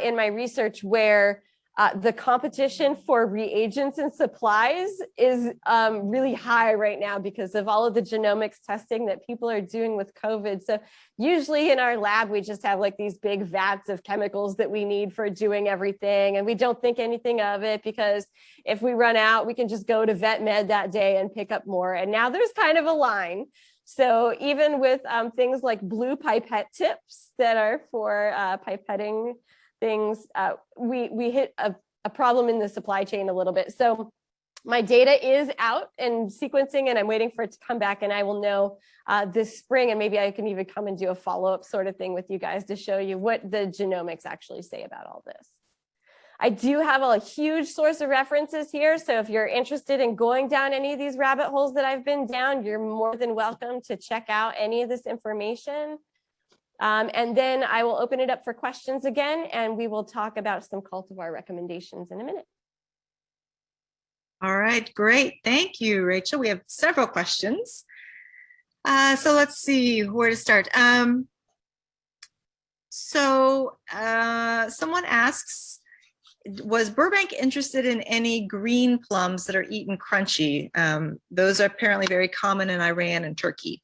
in my research where The competition for reagents and supplies is really high right now because of all of the genomics testing that people are doing with COVID. So usually in our lab, we just have like these big vats of chemicals that we need for doing everything. And we don't think anything of it because if we run out, we can just go to vet med that day and pick up more. And now there's kind of a line. So even with things like blue pipette tips that are for pipetting things, we hit a problem in the supply chain a little bit. So my data is out and sequencing, and I'm waiting for it to come back, and I will know this spring, and maybe I can even come and do a follow-up sort of thing with you guys to show you what the genomics actually say about all this. I do have a huge source of references here. So if you're interested in going down any of these rabbit holes that I've been down, you're more than welcome to check out any of this information. And then I will open it up for questions again, and we will talk about some cultivar recommendations in a minute. All right, great. Thank you, Rachel. We have several questions. So let's see where to start. Someone asks, was Burbank interested in any green plums that are eaten crunchy? Those are apparently very common in Iran and Turkey.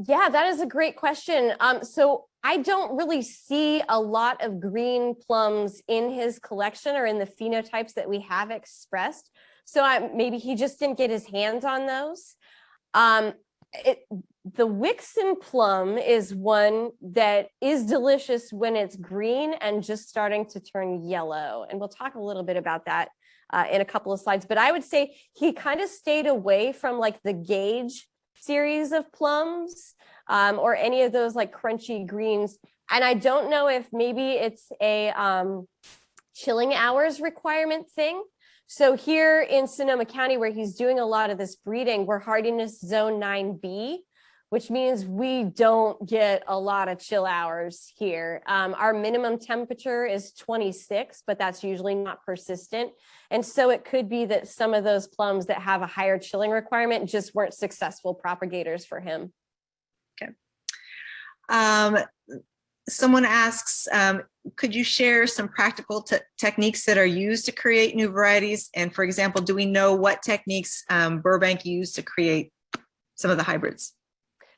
Yeah, that is a great question. So I don't really see a lot of green plums in his collection or in the phenotypes that we have expressed. So maybe he just didn't get his hands on those. The Wixon plum is one that is delicious when it's green and just starting to turn yellow. And we'll talk a little bit about that in a couple of slides. But I would say he kind of stayed away from like the Gage series of plums or any of those like crunchy greens. And I don't know if maybe it's a chilling hours requirement thing. So here in Sonoma County, where he's doing a lot of this breeding, we're hardiness zone 9B, which means we don't get a lot of chill hours here. Our minimum temperature is 26, but that's usually not persistent. And so it could be that some of those plums that have a higher chilling requirement just weren't successful propagators for him. Okay. Someone asks, could you share some practical techniques that are used to create new varieties? And for example, do we know what techniques Burbank used to create some of the hybrids?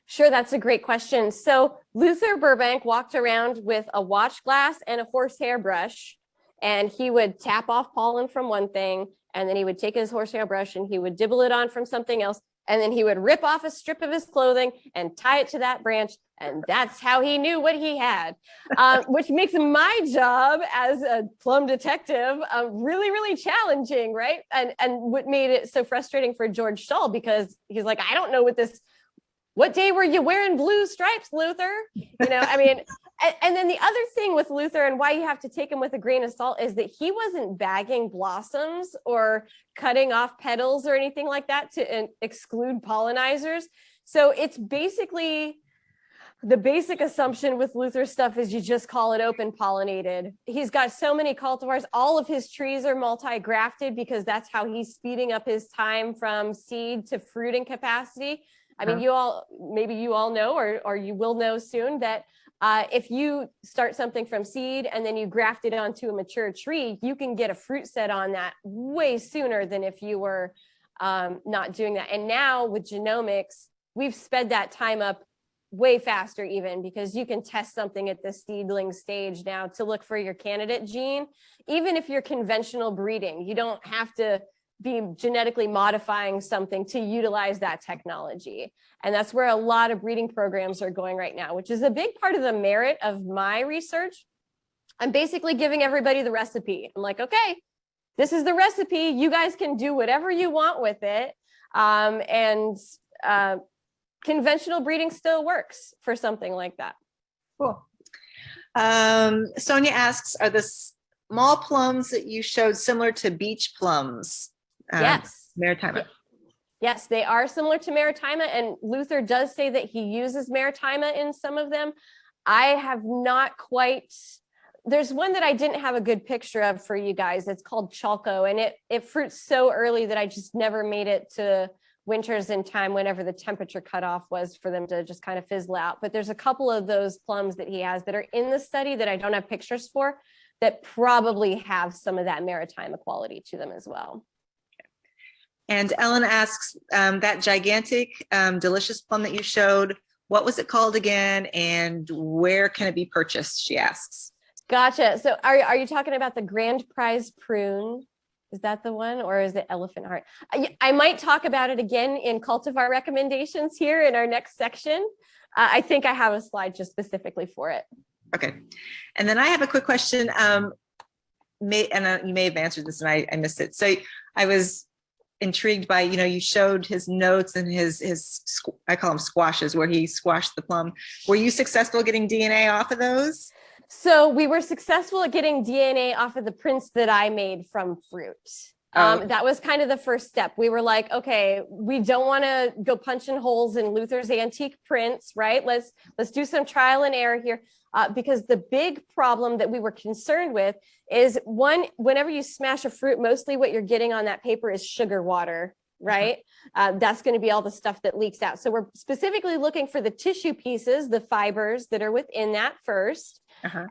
Sure, that's a great question. So Luther Burbank walked around with a watch glass and a horsehair brush, and he would tap off pollen from one thing, and then he would take his horsehair brush and he would dibble it on from something else, and then he would rip off a strip of his clothing and tie it to that branch, and that's how he knew what he had, which makes my job as a plum detective really, really challenging, right? And what made it so frustrating for George Shull, because he's like, I don't know what day were you wearing blue stripes, Luther? You know, I mean, and then the other thing with Luther and why you have to take him with a grain of salt is that he wasn't bagging blossoms or cutting off petals or anything like that to exclude pollinizers. So it's basically, the basic assumption with Luther stuff is you just call it open pollinated. He's got so many cultivars. All of his trees are multi-grafted because that's how he's speeding up his time from seed to fruiting capacity. I mean, maybe you all know, or you will know soon, that if you start something from seed and then you graft it onto a mature tree, you can get a fruit set on that way sooner than if you were not doing that. And now with genomics, we've sped that time up way faster even, because you can test something at the seedling stage now to look for your candidate gene. Even if you're conventional breeding, you don't have to be genetically modifying something to utilize that technology. And that's where a lot of breeding programs are going right now, which is a big part of the merit of my research. I'm basically giving everybody the recipe. I'm like, okay, this is the recipe. You guys can do whatever you want with it. Conventional breeding still works for something like that. Cool. Sonia asks, are the small plums that you showed similar to beach plums? Yes. Maritima. Yes, they are similar to Maritima, and Luther does say that he uses Maritima in some of them. I have not quite, there's one that I didn't have a good picture of for you guys. It's called Chalco, and it fruits so early that I just never made it to winters in time whenever the temperature cutoff was for them to just kind of fizzle out. But there's a couple of those plums that he has that are in the study that I don't have pictures for, that probably have some of that maritime equality to them as well. And Ellen asks, that gigantic, delicious plum that you showed, what was it called again, and where can it be purchased, she asks. Gotcha. So are you talking about the grand prize prune? Is that the one, or is it elephant heart? I might talk about it again in cultivar recommendations here in our next section. I think I have a slide just specifically for it. Okay. And then I have a quick question. You may have answered this and I missed it. So I was intrigued by, you showed his notes and his I call them squashes, where he squashed the plum. Were you successful getting DNA off of those? So we were successful at getting DNA off of the prints that I made from fruit. That was kind of the first step. We were like, okay, we don't want to go punching holes in Luther's antique prints, right? Let's do some trial and error here. Because the big problem that we were concerned with is whenever you smash a fruit, mostly what you're getting on that paper is sugar water, right? That's going to be all the stuff that leaks out. So we're specifically looking for the tissue pieces, the fibers that are within that first.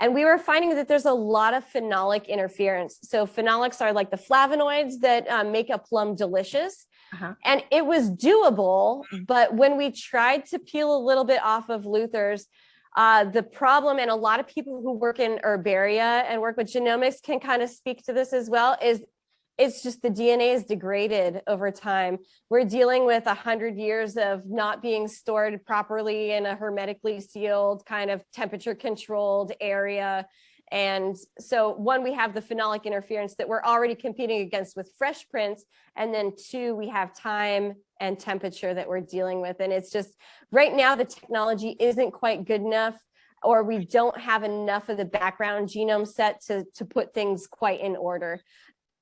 And we were finding that there's a lot of phenolic interference. So phenolics are like the flavonoids that make a plum delicious. And it was doable, but when we tried to peel a little bit off of Luther's, the problem, and a lot of people who work in herbaria and work with genomics can kind of speak to this as well, is it's just the DNA is degraded over time. We're dealing with 100 years of not being stored properly in a hermetically sealed, kind of temperature controlled area. And so one, we have the phenolic interference that we're already competing against with fresh prints. And then two, we have time and temperature that we're dealing with. And it's just right now, the technology isn't quite good enough, or we don't have enough of the background genome set to put things quite in order.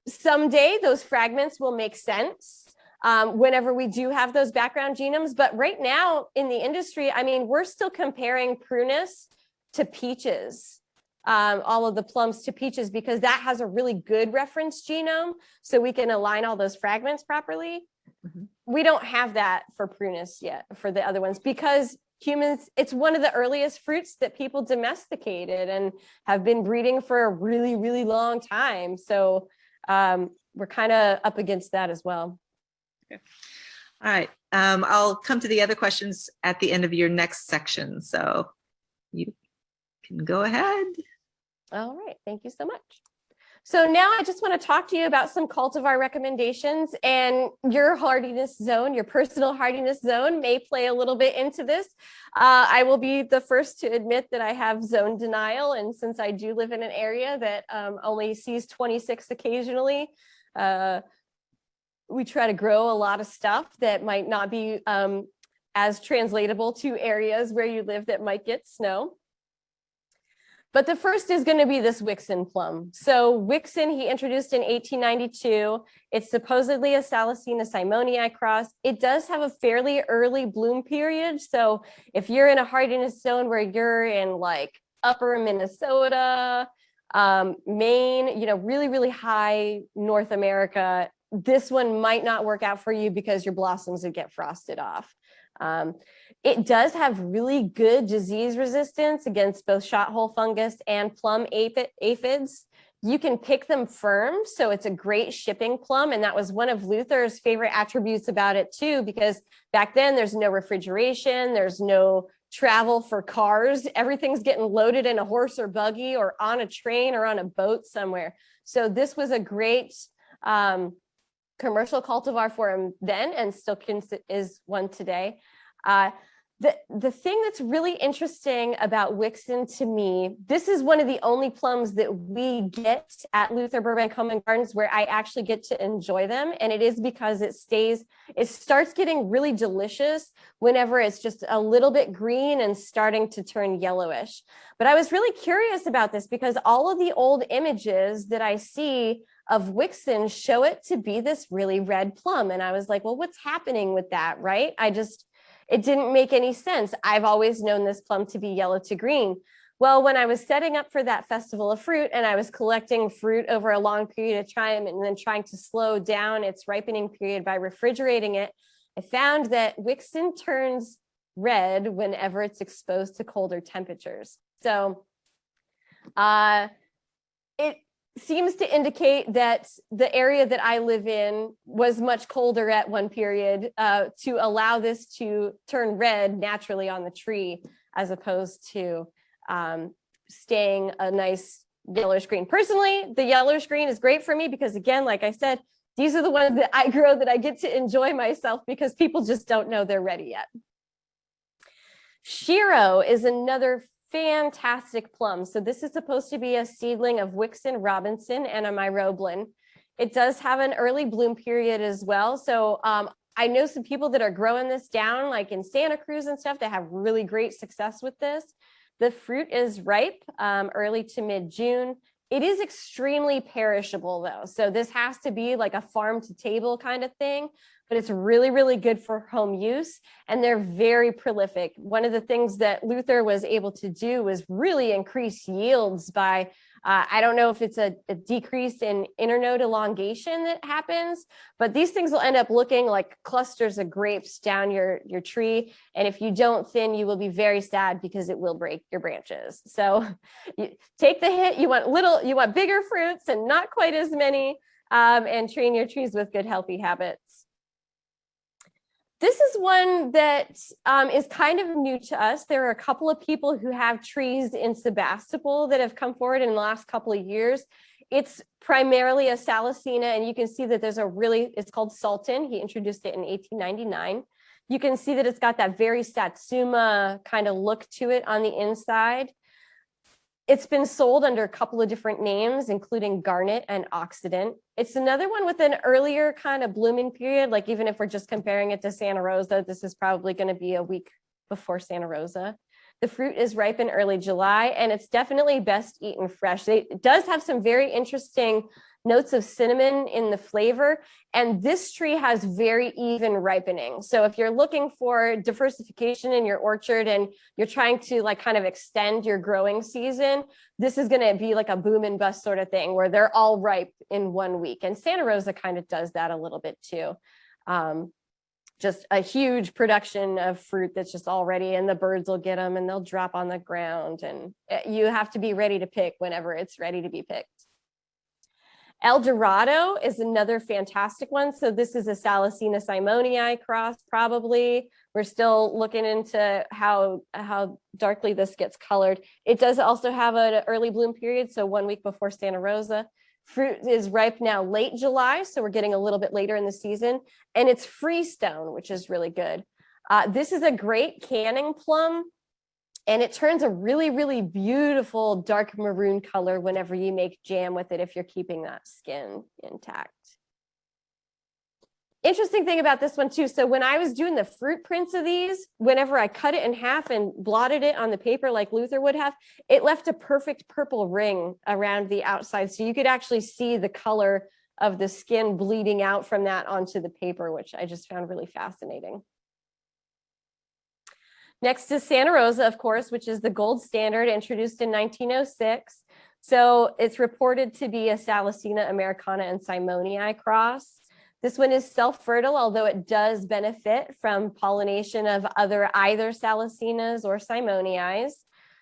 Someday those fragments will make sense whenever we do have those background genomes. But right now in the industry, I mean, we're still comparing prunes to peaches. All of the plums to peaches, because that has a really good reference genome, so we can align all those fragments properly. We don't have that for prunes yet, for the other ones, because humans, it's one of the earliest fruits that people domesticated and have been breeding for a really, really long time. So we're kind of up against that as well. Okay. All right. I'll come to the other questions at the end of your next section, so you can go ahead. All right, thank you so much. So now I just want to talk to you about some cultivar recommendations, and your hardiness zone, your personal hardiness zone may play a little bit into this. I will be the first to admit that I have zone denial, and since I do live in an area that only sees 26 occasionally, we try to grow a lot of stuff that might not be as translatable to areas where you live that might get snow. But the first is going to be this Wixon plum. So Wixon, he introduced in 1892. It's supposedly a Salicina simonii cross. It does have a fairly early bloom period. So if you're in a hardiness zone where you're in like upper Minnesota, Maine, really, really high North America, this one might not work out for you because your blossoms would get frosted off. It does have really good disease resistance against both shot hole fungus and plum aphids. You can pick them firm, so it's a great shipping plum. And that was one of Luther's favorite attributes about it too, because back then there's no refrigeration, there's no travel for cars. Everything's getting loaded in a horse or buggy or on a train or on a boat somewhere. So this was a great commercial cultivar for him then, and still is one today. The thing that's really interesting about Wixon to me, this is one of the only plums that we get at Luther Burbank Home Gardens where I actually get to enjoy them. And it is because it starts getting really delicious whenever it's just a little bit green and starting to turn yellowish. But I was really curious about this because all of the old images that I see of Wixon show it to be this really red plum. And I was like, well, what's happening with that, right? It didn't make any sense. I've always known this plum to be yellow to green. Well, when I was setting up for that festival of fruit and I was collecting fruit over a long period of time and then trying to slow down its ripening period by refrigerating it, I found that Wixon turns red whenever it's exposed to colder temperatures. So it seems to indicate that the area that I live in was much colder at one period to allow this to turn red naturally on the tree, as opposed to staying a nice yellowish green. Personally, the yellowish green is great for me because, again, like I said, these are the ones that I grow that I get to enjoy myself because people just don't know they're ready yet. Shiro is another fantastic plum. So this is supposed to be a seedling of Wixon Robinson and a myroblin. It does have an early bloom period as well. So I know some people that are growing this down, like in Santa Cruz and stuff, that have really great success with this. The fruit is ripe early to mid-June. It is extremely perishable though. So this has to be like a farm to table kind of thing, but it's really, really good for home use. And they're very prolific. One of the things that Luther was able to do was really increase yields by, I don't know if it's a decrease in internode elongation that happens, but these things will end up looking like clusters of grapes down your tree. And if you don't thin, you will be very sad because it will break your branches. So you take the hit, you want bigger fruits and not quite as many, and train your trees with good, healthy habits. This is one that is kind of new to us. There are a couple of people who have trees in Sebastopol that have come forward in the last couple of years. It's primarily a Salicina, and you can see that there's it's called Sultan. He introduced it in 1899. You can see that it's got that very Satsuma kind of look to it on the inside. It's been sold under a couple of different names, including Garnet and Occident. It's another one with an earlier kind of blooming period. Like even if we're just comparing it to Santa Rosa, this is probably going to be a week before Santa Rosa. The fruit is ripe in early July, and it's definitely best eaten fresh. It does have some very interesting notes of cinnamon in the flavor, and this tree has very even ripening. So if you're looking for diversification in your orchard and you're trying to like kind of extend your growing season, this is going to be like a boom and bust sort of thing where they're all ripe in 1 week. And Santa Rosa kind of does that a little bit too. Just a huge production of fruit that's just all ready, and the birds will get them and they'll drop on the ground, and you have to be ready to pick whenever it's ready to be picked. El Dorado is another fantastic one. So this is a Salicina simonii cross, probably. We're still looking into how darkly this gets colored. It does also have an early bloom period, so 1 week before Santa Rosa. Fruit is ripe now late July, so we're getting a little bit later in the season, and it's freestone, which is really good. This is a great canning plum, and it turns a really, really beautiful dark maroon color whenever you make jam with it if you're keeping that skin intact. Interesting thing about this one too, so when I was doing the fruit prints of these, whenever I cut it in half and blotted it on the paper like Luther would have, it left a perfect purple ring around the outside. So you could actually see the color of the skin bleeding out from that onto the paper, which I just found really fascinating. Next is Santa Rosa, of course, which is the gold standard, introduced in 1906. So it's reported to be a Salicina americana and simonii cross. This one is self-fertile, although it does benefit from pollination of either Salicinas or Simoniis.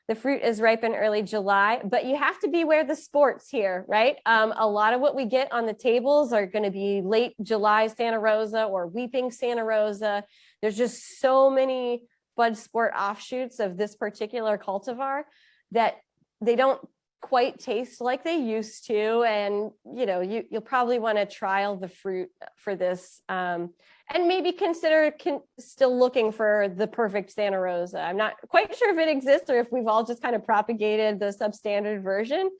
The fruit is ripe in early July, but you have to beware the sports here, right? A lot of what we get on the tables are going to be late July Santa Rosa or weeping Santa Rosa. There's just so many bud sport offshoots of this particular cultivar that they don't quite taste like they used to, and you'll probably want to trial the fruit for this, and maybe consider still looking for the perfect Santa Rosa. I'm not quite sure if it exists or if we've all just kind of propagated the substandard version,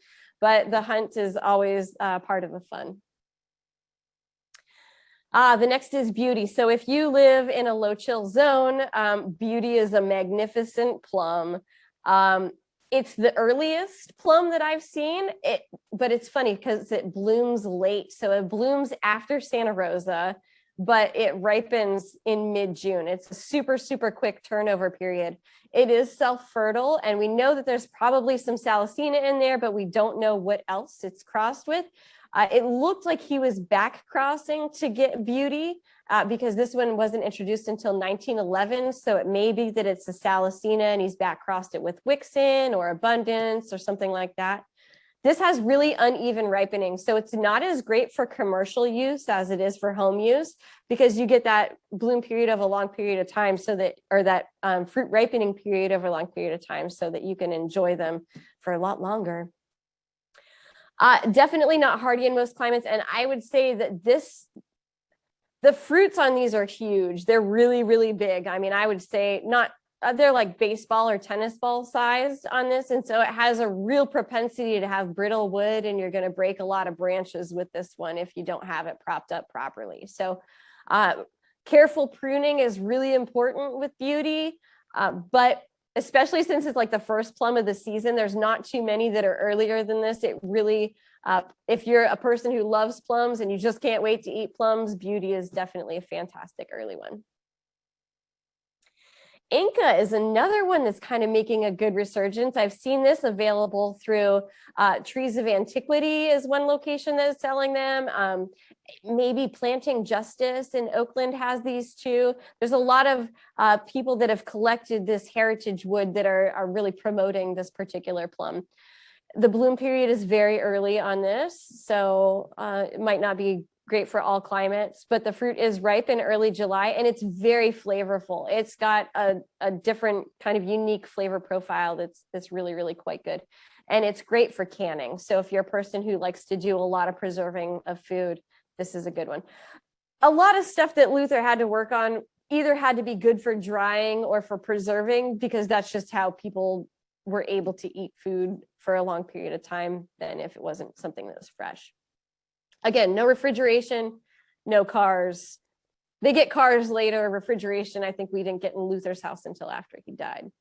but the hunt is always part of the fun. The next is Beauty. So if you live in a low chill zone, Beauty is a magnificent plum. It's the earliest plum that I've seen, but it's funny because it blooms late. So it blooms after Santa Rosa, but it ripens in mid-June. It's a super, super quick turnover period. It is self-fertile, and we know that there's probably some Salicina in there, but we don't know what else it's crossed with. It looked like he was back crossing to get Beauty because this one wasn't introduced until 1911. So it may be that it's a Salicina and he's back crossed it with Wixon or Abundance or something like that. This has really uneven ripening, so it's not as great for commercial use as it is for home use, because you get that bloom period of a long period of time, so that, or that fruit ripening period over a long period of time, so that you can enjoy them for a lot longer. Definitely not hardy in most climates, and I would say that the fruits on these are huge. They're really, really big. I mean, I would say not, they're like baseball or tennis ball sized on this. And so it has a real propensity to have brittle wood, and you're going to break a lot of branches with this one if you don't have it propped up properly. So careful pruning is really important with beauty, but especially since it's like the first plum of the season, there's not too many that are earlier than this. It really, if you're a person who loves plums and you just can't wait to eat plums, beauty is definitely a fantastic early one. Inca is another one that's kind of making a good resurgence. I've seen this available through Trees of Antiquity is one location that is selling them. Maybe Planting Justice in Oakland has these too. There's a lot of people that have collected this heritage wood that are really promoting this particular plum. The bloom period is very early on this, so it might not be great for all climates, but the fruit is ripe in early July, and it's very flavorful. It's got a different kind of unique flavor profile that's really, really quite good. And it's great for canning. So if you're a person who likes to do a lot of preserving of food, this is a good one. A lot of stuff that Luther had to work on either had to be good for drying or for preserving, because that's just how people were able to eat food for a long period of time than if it wasn't something that was fresh. Again, no refrigeration, no cars. They get cars later. Refrigeration, I think we didn't get in Luther's house until after he died.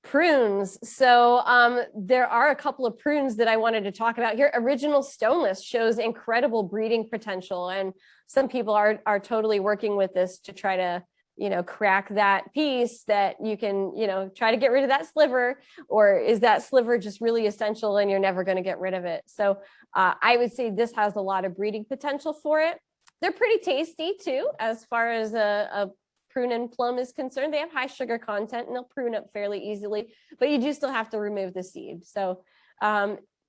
Prunes. So there are a couple of prunes that I wanted to talk about here. Original Stoneless shows incredible breeding potential, and some people are totally working with this to try to, you know, crack that piece that you can, you know, try to get rid of that sliver, or is that sliver just really essential and you're never going to get rid of it? So I would say this has a lot of breeding potential for it. They're pretty tasty too, as far as a prune and plum is concerned. They have high sugar content and they'll prune up fairly easily, but you do still have to remove the seed. So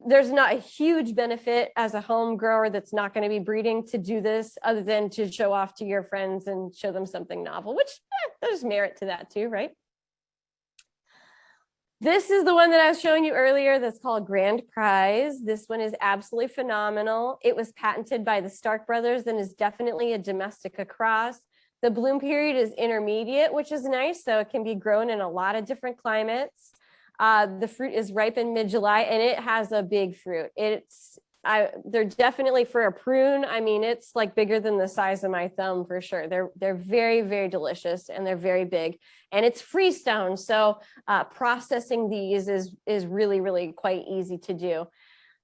there's not a huge benefit as a home grower that's not going to be breeding to do this, other than to show off to your friends and show them something novel, which there's merit to that too, right? This is the one that I was showing you earlier that's called Grand Prize. This one is absolutely phenomenal. It was patented by the Stark brothers and is definitely a domestica cross. The bloom period is intermediate, which is nice, so it can be grown in a lot of different climates. The fruit is ripe in mid-July, and it has a big fruit. They're definitely, for a prune, I mean, it's like bigger than the size of my thumb for sure. They're very, very delicious, and they're very big, and it's freestone. So processing these is really, really quite easy to do.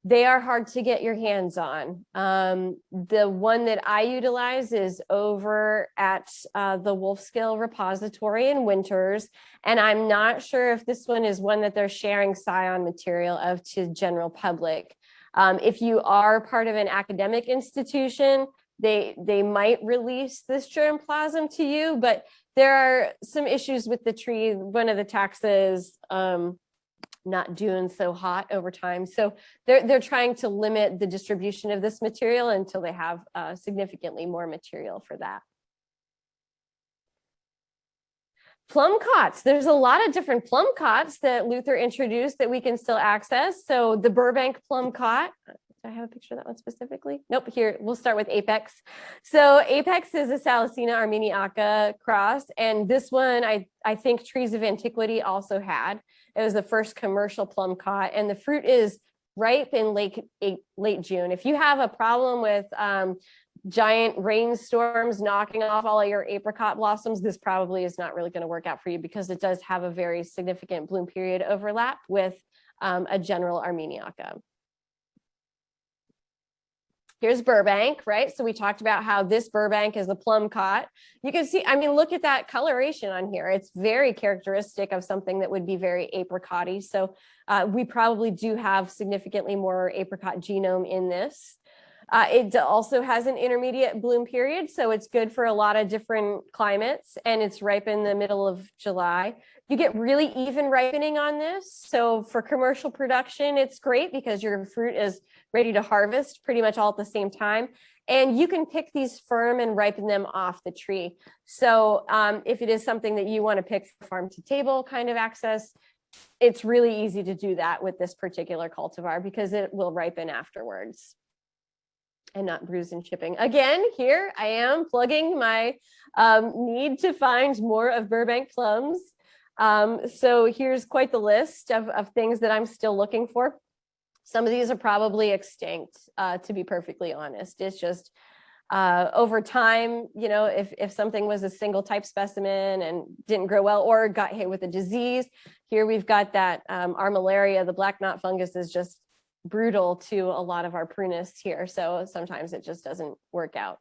They are hard to get your hands on. The one that I utilize is over at the Wolfskill repository in Winters, and I'm not sure if this one is one that they're sharing scion material of to general public. If you are part of an academic institution, they might release this germplasm to you, but there are some issues with the tree. One of the taxa is not doing so hot over time. So they're trying to limit the distribution of this material until they have significantly more material for that. Plum cots. There's a lot of different plum cots that Luther introduced that we can still access. So the Burbank plum cot. Do I have a picture of that one specifically? Nope, here, we'll start with Apex. So Apex is a Salicina armeniaca cross, and this one I think Trees of Antiquity also had. It was the first commercial plum cot, and the fruit is ripe in late June. If you have a problem with giant rainstorms knocking off all of your apricot blossoms, this probably is not really going to work out for you, because it does have a very significant bloom period overlap with a general armeniaca. Here's Burbank, right? So we talked about how this Burbank is a plum cot. You can see, I mean, look at that coloration on here. It's very characteristic of something that would be very apricot-y. So we probably do have significantly more apricot genome in this. It also has an intermediate bloom period, so it's good for a lot of different climates, and it's ripe in the middle of July. You get really even ripening on this. So for commercial production, it's great because your fruit is ready to harvest pretty much all at the same time. And you can pick these firm and ripen them off the tree. So if it is something that you want to pick for farm to table kind of access, it's really easy to do that with this particular cultivar because it will ripen afterwards and not bruise and chipping. Again, here I am plugging my need to find more of Burbank plums. So here's quite the list of things that I'm still looking for. Some of these are probably extinct, to be perfectly honest. It's just over time, you know, if something was a single type specimen and didn't grow well or got hit with a disease, here we've got that armillaria, the black knot fungus is just brutal to a lot of our prunists here. So sometimes it just doesn't work out.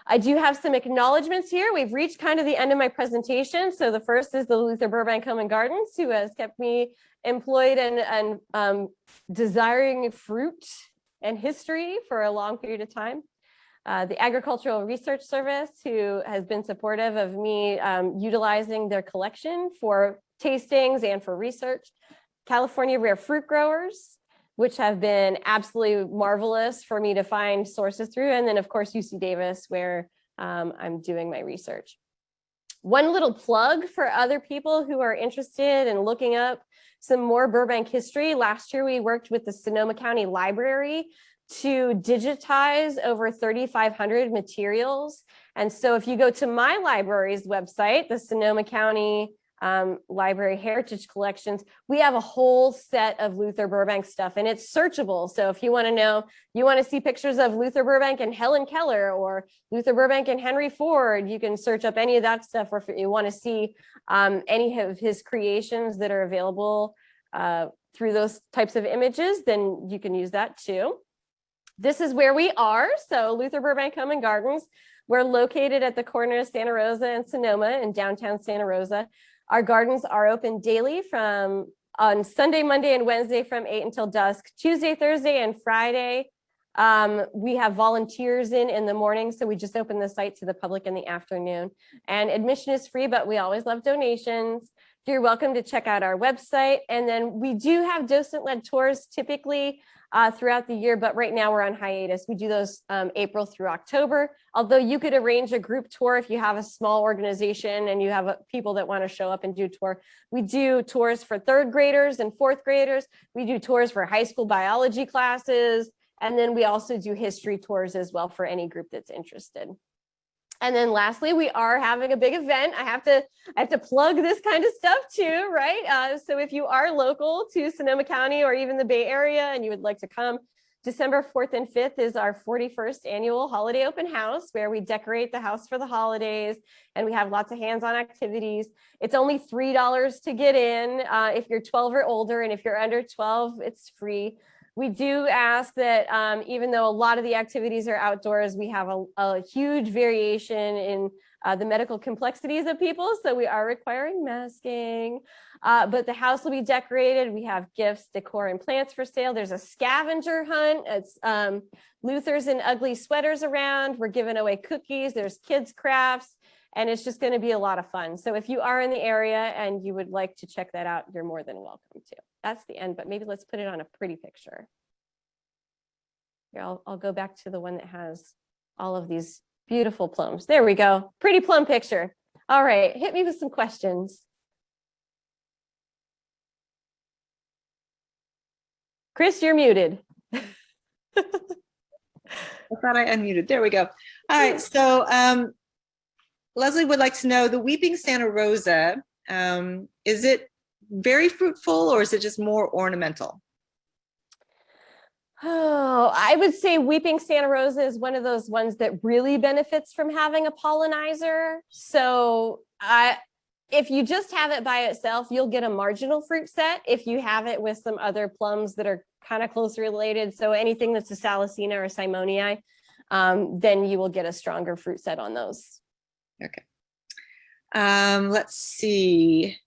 I do have some acknowledgements here. We've reached kind of the end of my presentation. So the first is the Luther Burbank Home Gardens, who has kept me employed and desiring fruit and history for a long period of time. The Agricultural Research Service, who has been supportive of me utilizing their collection for tastings and for research. California Rare Fruit Growers, which have been absolutely marvelous for me to find sources through. And then of course, UC Davis, where I'm doing my research. One little plug for other people who are interested in looking up some more Burbank history. Last year, we worked with the Sonoma County Library to digitize over 3,500 materials. And so if you go to my library's website, the Sonoma County Library Heritage Collections, we have a whole set of Luther Burbank stuff, and it's searchable. So if you want to know, you want to see pictures of Luther Burbank and Helen Keller or Luther Burbank and Henry Ford, you can search up any of that stuff. Or if you want to see any of his creations that are available through those types of images, then you can use that too. This is where we are. So Luther Burbank Home Gardens, we're located at the corner of Santa Rosa and Sonoma in downtown Santa Rosa. Our gardens are open daily on Sunday, Monday, and Wednesday from 8 until dusk. Tuesday, Thursday, and Friday, we have volunteers in the morning, so we just open the site to the public in the afternoon. And admission is free, but we always love donations. You're welcome to check out our website. And then we do have docent-led tours typically throughout the year, but right now we're on hiatus. We do those April through October, although you could arrange a group tour if you have a small organization and you have people that want to show up and do a tour. We do tours for third graders and fourth graders. We do tours for high school biology classes. And then we also do history tours as well for any group that's interested. And then lastly, we are having a big event. I have to plug this kind of stuff too, right? So if you are local to Sonoma County or even the Bay Area and you would like to come, December 4th and 5th is our 41st annual holiday open house where we decorate the house for the holidays and we have lots of hands-on activities. It's only $3 to get in if you're 12 or older, and if you're under 12, it's free. We do ask that even though a lot of the activities are outdoors, we have a huge variation in the medical complexities of people. So we are requiring masking, but the house will be decorated. We have gifts, decor, and plants for sale. There's a scavenger hunt. It's Luther's and ugly sweaters around. We're giving away cookies. There's kids crafts, and it's just going to be a lot of fun. So if you are in the area and you would like to check that out, you're more than welcome to. That's the end, but maybe let's put it on a pretty picture. Here, I'll go back to the one that has all of these beautiful plums. There we go. Pretty plum picture. All right, hit me with some questions. Chris, you're muted. I thought I unmuted. There we go. All right, so Leslie would like to know, the Weeping Santa Rosa, is it very fruitful or is it just more ornamental? Oh, I would say Weeping Santa Rosa is one of those ones that really benefits from having a pollinizer. So if you just have it by itself, you'll get a marginal fruit set. If you have it with some other plums that are kind of closely related, so anything that's a Salicina or Simonii, then you will get a stronger fruit set on those. Okay. Let's see.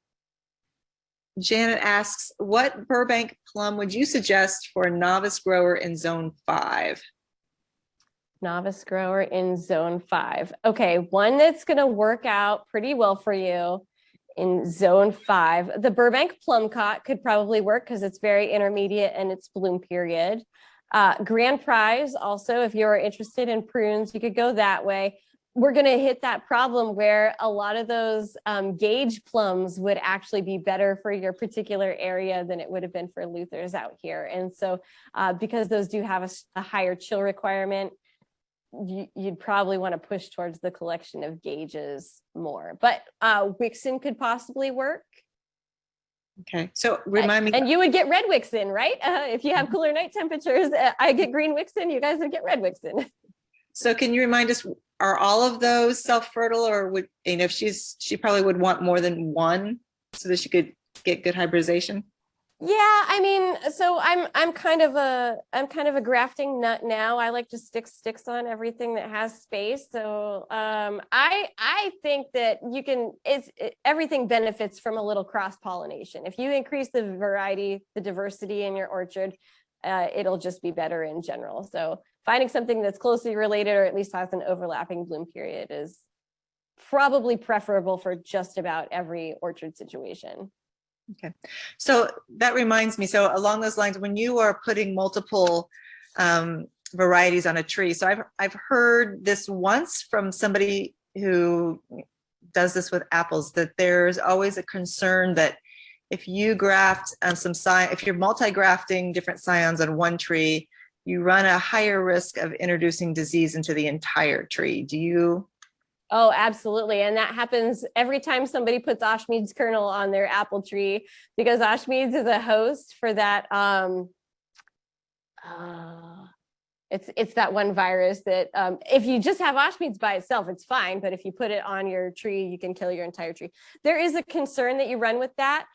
Janet asks, what Burbank plum would you suggest for a novice grower in zone 5? Novice grower in zone 5. Okay, one that's going to work out pretty well for you in zone 5. The Burbank plum cot could probably work because it's very intermediate in its bloom period. Grand prize also, if you're interested in prunes, you could go that way. We're going to hit that problem where a lot of those gauge plums would actually be better for your particular area than it would have been for Luther's out here. And so because those do have a higher chill requirement, you'd probably want to push towards the collection of gauges more. But Wixen could possibly work. Okay, so remind me. And you would get red Wixen, right? If you have cooler night temperatures, I get green Wixen, you guys would get red Wixen. So can you remind us, are all of those self-fertile, or would, if she probably would want more than one so that she could get good hybridization? Yeah, I mean, so I'm kind of a grafting nut now. I like to stick sticks on everything that has space. So I think that you can. Everything benefits from a little cross-pollination. If you increase the variety, the diversity in your orchard, it'll just be better in general. So finding something that's closely related or at least has an overlapping bloom period is probably preferable for just about every orchard situation. Okay, so that reminds me, so along those lines, when you are putting multiple varieties on a tree, so I've heard this once from somebody who does this with apples, that there's always a concern that if you graft if you're multi-grafting different scions on one tree, you run a higher risk of introducing disease into the entire tree. Do you? Oh, absolutely. And that happens every time somebody puts Ashmead's kernel on their apple tree, because Ashmead's is a host for that. It's that one virus that if you just have Ashmead's by itself, it's fine. But if you put it on your tree, you can kill your entire tree. There is a concern that you run with that.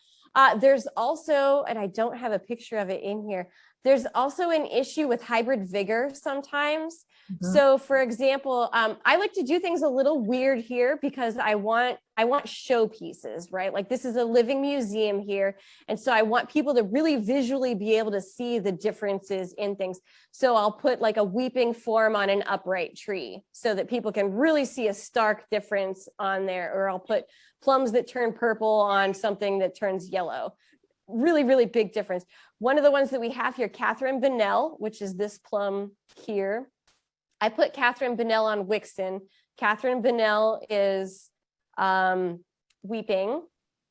There's also, and I don't have a picture of it in here, there's also an issue with hybrid vigor sometimes. Mm-hmm. So for example, I like to do things a little weird here because I want showpieces, right? Like this is a living museum here. And so I want people to really visually be able to see the differences in things. So I'll put like a weeping form on an upright tree so that people can really see a stark difference on there. Or I'll put plums that turn purple on something that turns yellow. Really, really big difference. One of the ones that we have here, Catherine Bennell, which is this plum here. I put Catherine Bennell on Wixen. Catherine Bennell is weeping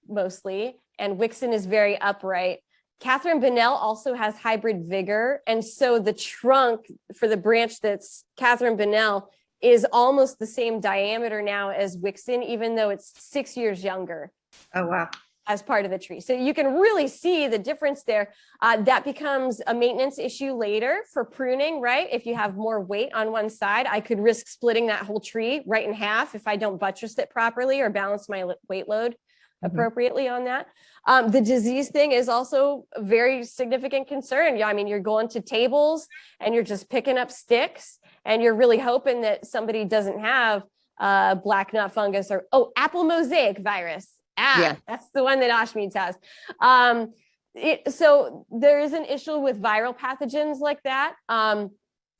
mostly, and Wixen is very upright. Catherine Bennell also has hybrid vigor, and so the trunk for the branch that's Catherine Bennell is almost the same diameter now as Wixen, even though it's 6 years younger. Oh, wow. As part of the tree. So you can really see the difference there. That becomes a maintenance issue later for pruning, right? If you have more weight on one side, I could risk splitting that whole tree right in half if I don't buttress it properly or balance my weight load appropriately on that. The disease thing is also a very significant concern. Yeah, I mean, you're going to tables and you're just picking up sticks and you're really hoping that somebody doesn't have black knot fungus or, apple mosaic virus. Yeah. That's the one that Ashmead's has. So there is an issue with viral pathogens like that.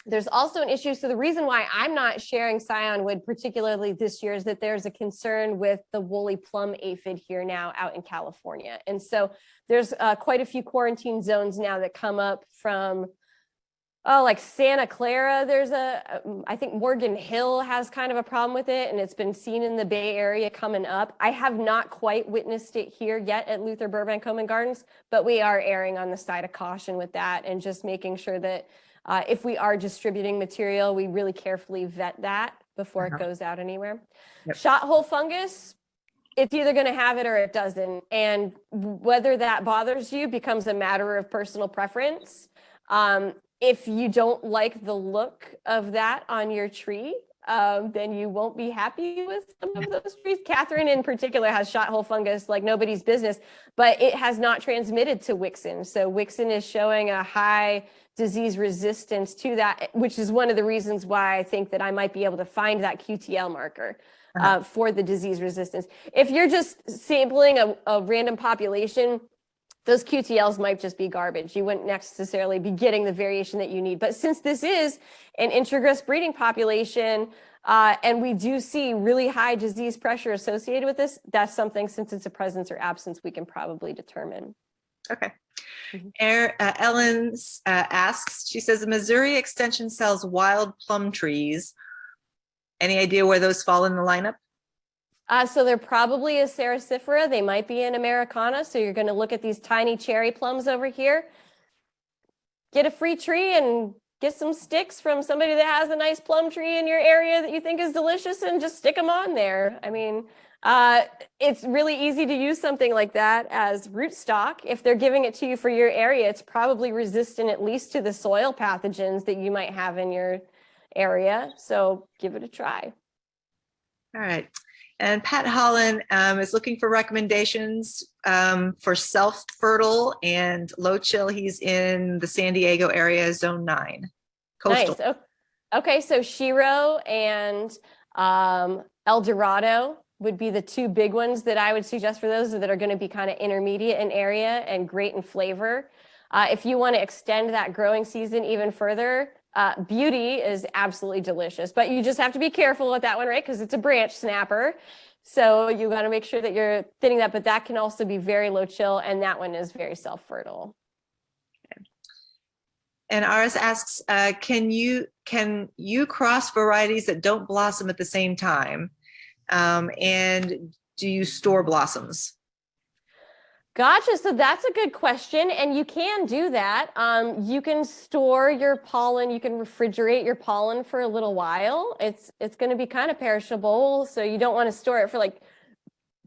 There's also an issue. So the reason why I'm not sharing scion wood, particularly this year, is that there's a concern with the woolly plum aphid here now out in California. And so there's quite a few quarantine zones now that come up from like Santa Clara. There's I think Morgan Hill has kind of a problem with it, and it's been seen in the Bay Area coming up. I have not quite witnessed it here yet at Luther Burbank Home Gardens, but we are erring on the side of caution with that and just making sure that if we are distributing material, we really carefully vet that before it goes out anywhere. Yep. Shot hole fungus, it's either going to have it or it doesn't. And whether that bothers you becomes a matter of personal preference. If you don't like the look of that on your tree, then you won't be happy with some of those trees. Catherine in particular has shot hole fungus like nobody's business, but it has not transmitted to Wixen. So Wixen is showing a high disease resistance to that, which is one of the reasons why I think that I might be able to find that QTL marker for the disease resistance. If you're just sampling a random population, those QTLs might just be garbage. You wouldn't necessarily be getting the variation that you need. But since this is an introgress breeding population, and we do see really high disease pressure associated with this, that's something, since it's a presence or absence, we can probably determine. Okay. Ellen asks, she says, the Missouri extension sells wild plum trees. Any idea where those fall in the lineup? So they're probably a Saricifera. They might be an Americana. So you're going to look at these tiny cherry plums over here. Get a free tree and get some sticks from somebody that has a nice plum tree in your area that you think is delicious, and just stick them on there. I mean, it's really easy to use something like that as rootstock. If they're giving it to you for your area, it's probably resistant at least to the soil pathogens that you might have in your area. So give it a try. All right. And Pat Holland is looking for recommendations for self-fertile and low chill. He's in the San Diego area, zone 9. Coastal. Nice. Okay, so Shiro and El Dorado would be the two big ones that I would suggest for those that are going to be kind of intermediate in area and great in flavor. If you want to extend that growing season even further, Beauty is absolutely delicious, but you just have to be careful with that one, right? Because it's a branch snapper. So you got to make sure that you're thinning that, but that can also be very low chill, and that one is very self-fertile. Okay. And Aris asks, can you cross varieties that don't blossom at the same time? And do you store blossoms? Gotcha. So that's a good question. And you can do that. You can store your pollen. You can refrigerate your pollen for a little while. It's going to be kind of perishable. So you don't want to store it for like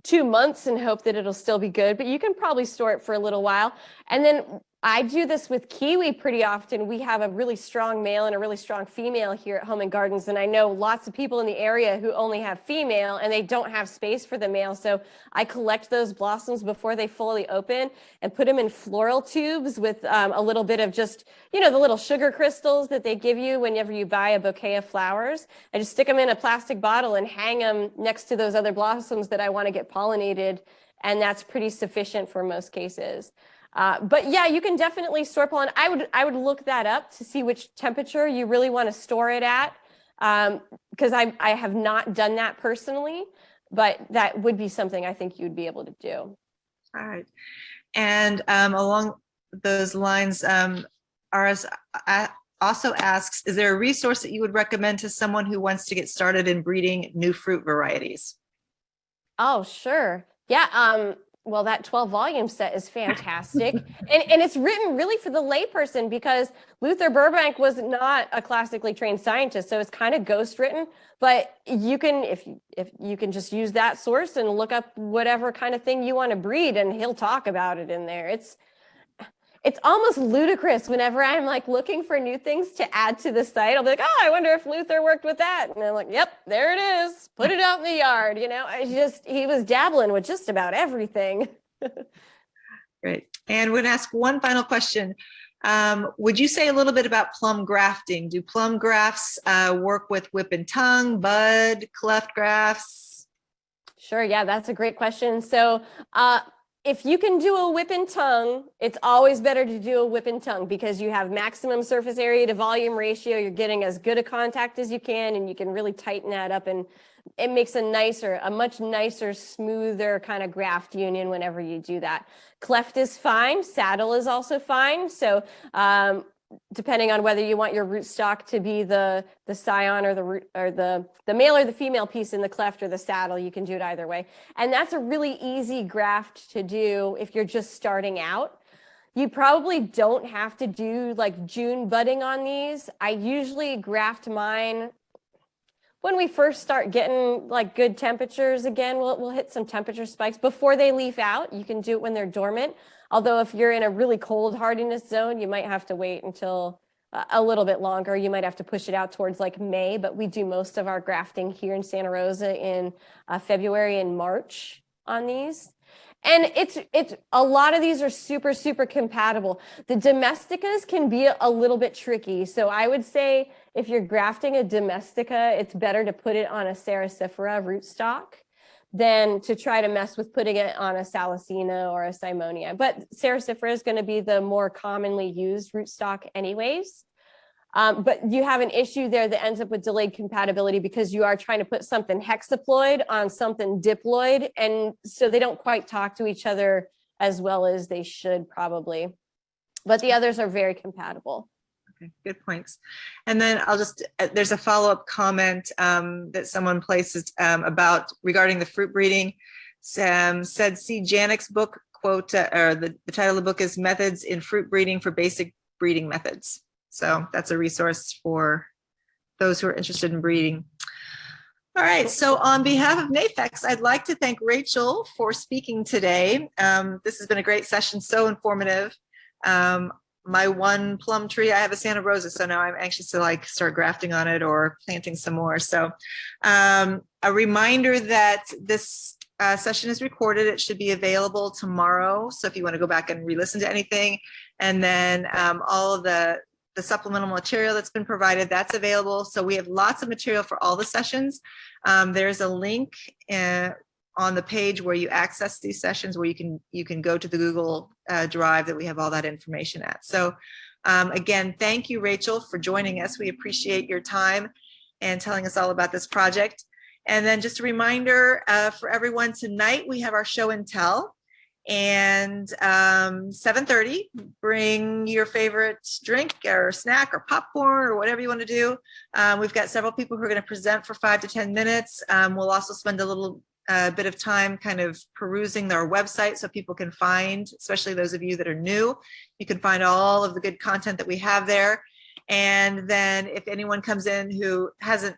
2 months and hope that it'll still be good, but you can probably store it for a little while. And then I do this with kiwi pretty often. We have a really strong male and a really strong female here at Home and Gardens. And I know lots of people in the area who only have female and they don't have space for the male. So I collect those blossoms before they fully open and put them in floral tubes with a little bit of just, you know, the little sugar crystals that they give you whenever you buy a bouquet of flowers. I just stick them in a plastic bottle and hang them next to those other blossoms that I want to get pollinated. And that's pretty sufficient for most cases. But yeah, you can definitely store pollen. I would look that up to see which temperature you really want to store it at, because I have not done that personally, but that would be something I think you'd be able to do. All right. And along those lines, Aris also asks, is there a resource that you would recommend to someone who wants to get started in breeding new fruit varieties? Oh, sure. Yeah. Well, that 12 volume set is fantastic. and it's written really for the layperson, because Luther Burbank was not a classically trained scientist. So it's kind of ghost written, but you can, if you can just use that source and look up whatever kind of thing you want to breed, and he'll talk about it in there. It's almost ludicrous whenever I'm like looking for new things to add to the site. I'll be like, oh, I wonder if Luther worked with that. And I'm like, yep, there it is. Put it out in the yard. You know, he was dabbling with just about everything. Great. And we're going to ask one final question. Would you say a little bit about plum grafting? Do plum grafts work with whip and tongue, bud, cleft grafts? Sure. Yeah, that's a great question. So, if you can do a whip and tongue, it's always better to do a whip and tongue, because you have maximum surface area to volume ratio. You're getting as good a contact as you can, and you can really tighten that up, and it makes a much nicer, smoother kind of graft union whenever you do that. Cleft is fine. Saddle is also fine. So, depending on whether you want your rootstock to be the scion or the male or the female piece in the cleft or the saddle, you can do it either way. And that's a really easy graft to do if you're just starting out. You probably don't have to do like June budding on these. I usually graft mine when we first start getting like good temperatures again. We'll hit some temperature spikes before they leaf out. You can do it when they're dormant. Although if you're in a really cold hardiness zone, you might have to wait until a little bit longer. You might have to push it out towards like May, but we do most of our grafting here in Santa Rosa in February and March on these. And it's a lot of these are super, super compatible. The domesticas can be a little bit tricky. So I would say if you're grafting a domestica, it's better to put it on a Saricifera rootstock, than to try to mess with putting it on a Salicina or a Simonia. But Cerasifera is going to be the more commonly used rootstock anyways. But you have an issue there that ends up with delayed compatibility because you are trying to put something hexaploid on something diploid. And so they don't quite talk to each other as well as they should probably. But the others are very compatible. Okay, good points. And then I'll just, there's a follow-up comment that someone places about regarding the fruit breeding. Said, see Janek's book, quote, or the title of the book is Methods in Fruit Breeding for Basic Breeding Methods. So that's a resource for those who are interested in breeding. All right, so on behalf of NAFEX, I'd like to thank Rachel for speaking today. This has been a great session, so informative. My one plum tree, I have a Santa Rosa, so now I'm anxious to like start grafting on it or planting some more. So a reminder that this session is recorded. It should be available tomorrow. So if you want to go back and re-listen to anything, and then all of the supplemental material that's been provided, that's available. So we have lots of material for all the sessions. There's a link on the page where you access these sessions where you can go to the Google Drive that we have all that information at. So again, thank you, Rachel, for joining us. We appreciate your time and telling us all about this project. And then just a reminder for everyone, tonight we have our show and tell. And 7:30, bring your favorite drink or snack or popcorn or whatever you want to do. We've got several people who are going to present for 5 to 10 minutes. We'll also spend a little bit of time kind of perusing their website so people can find, especially those of you that are new, you can find all of the good content that we have there. And then if anyone comes in who hasn't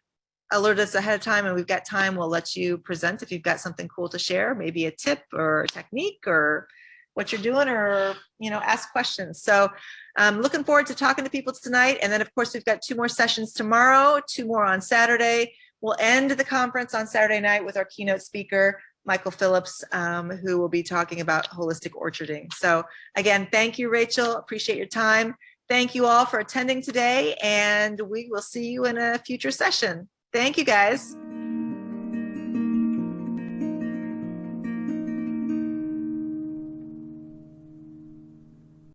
alert us ahead of time and we've got time, we'll let you present if you've got something cool to share, maybe a tip or a technique or what you're doing, or ask questions. So I'm looking forward to talking to people tonight. And then of course we've got 2 more sessions tomorrow, 2 more on Saturday. We'll end the conference on Saturday night with our keynote speaker, Michael Phillips, who will be talking about holistic orcharding. So again, thank you, Rachel. Appreciate your time. Thank you all for attending today, and we will see you in a future session. Thank you, guys.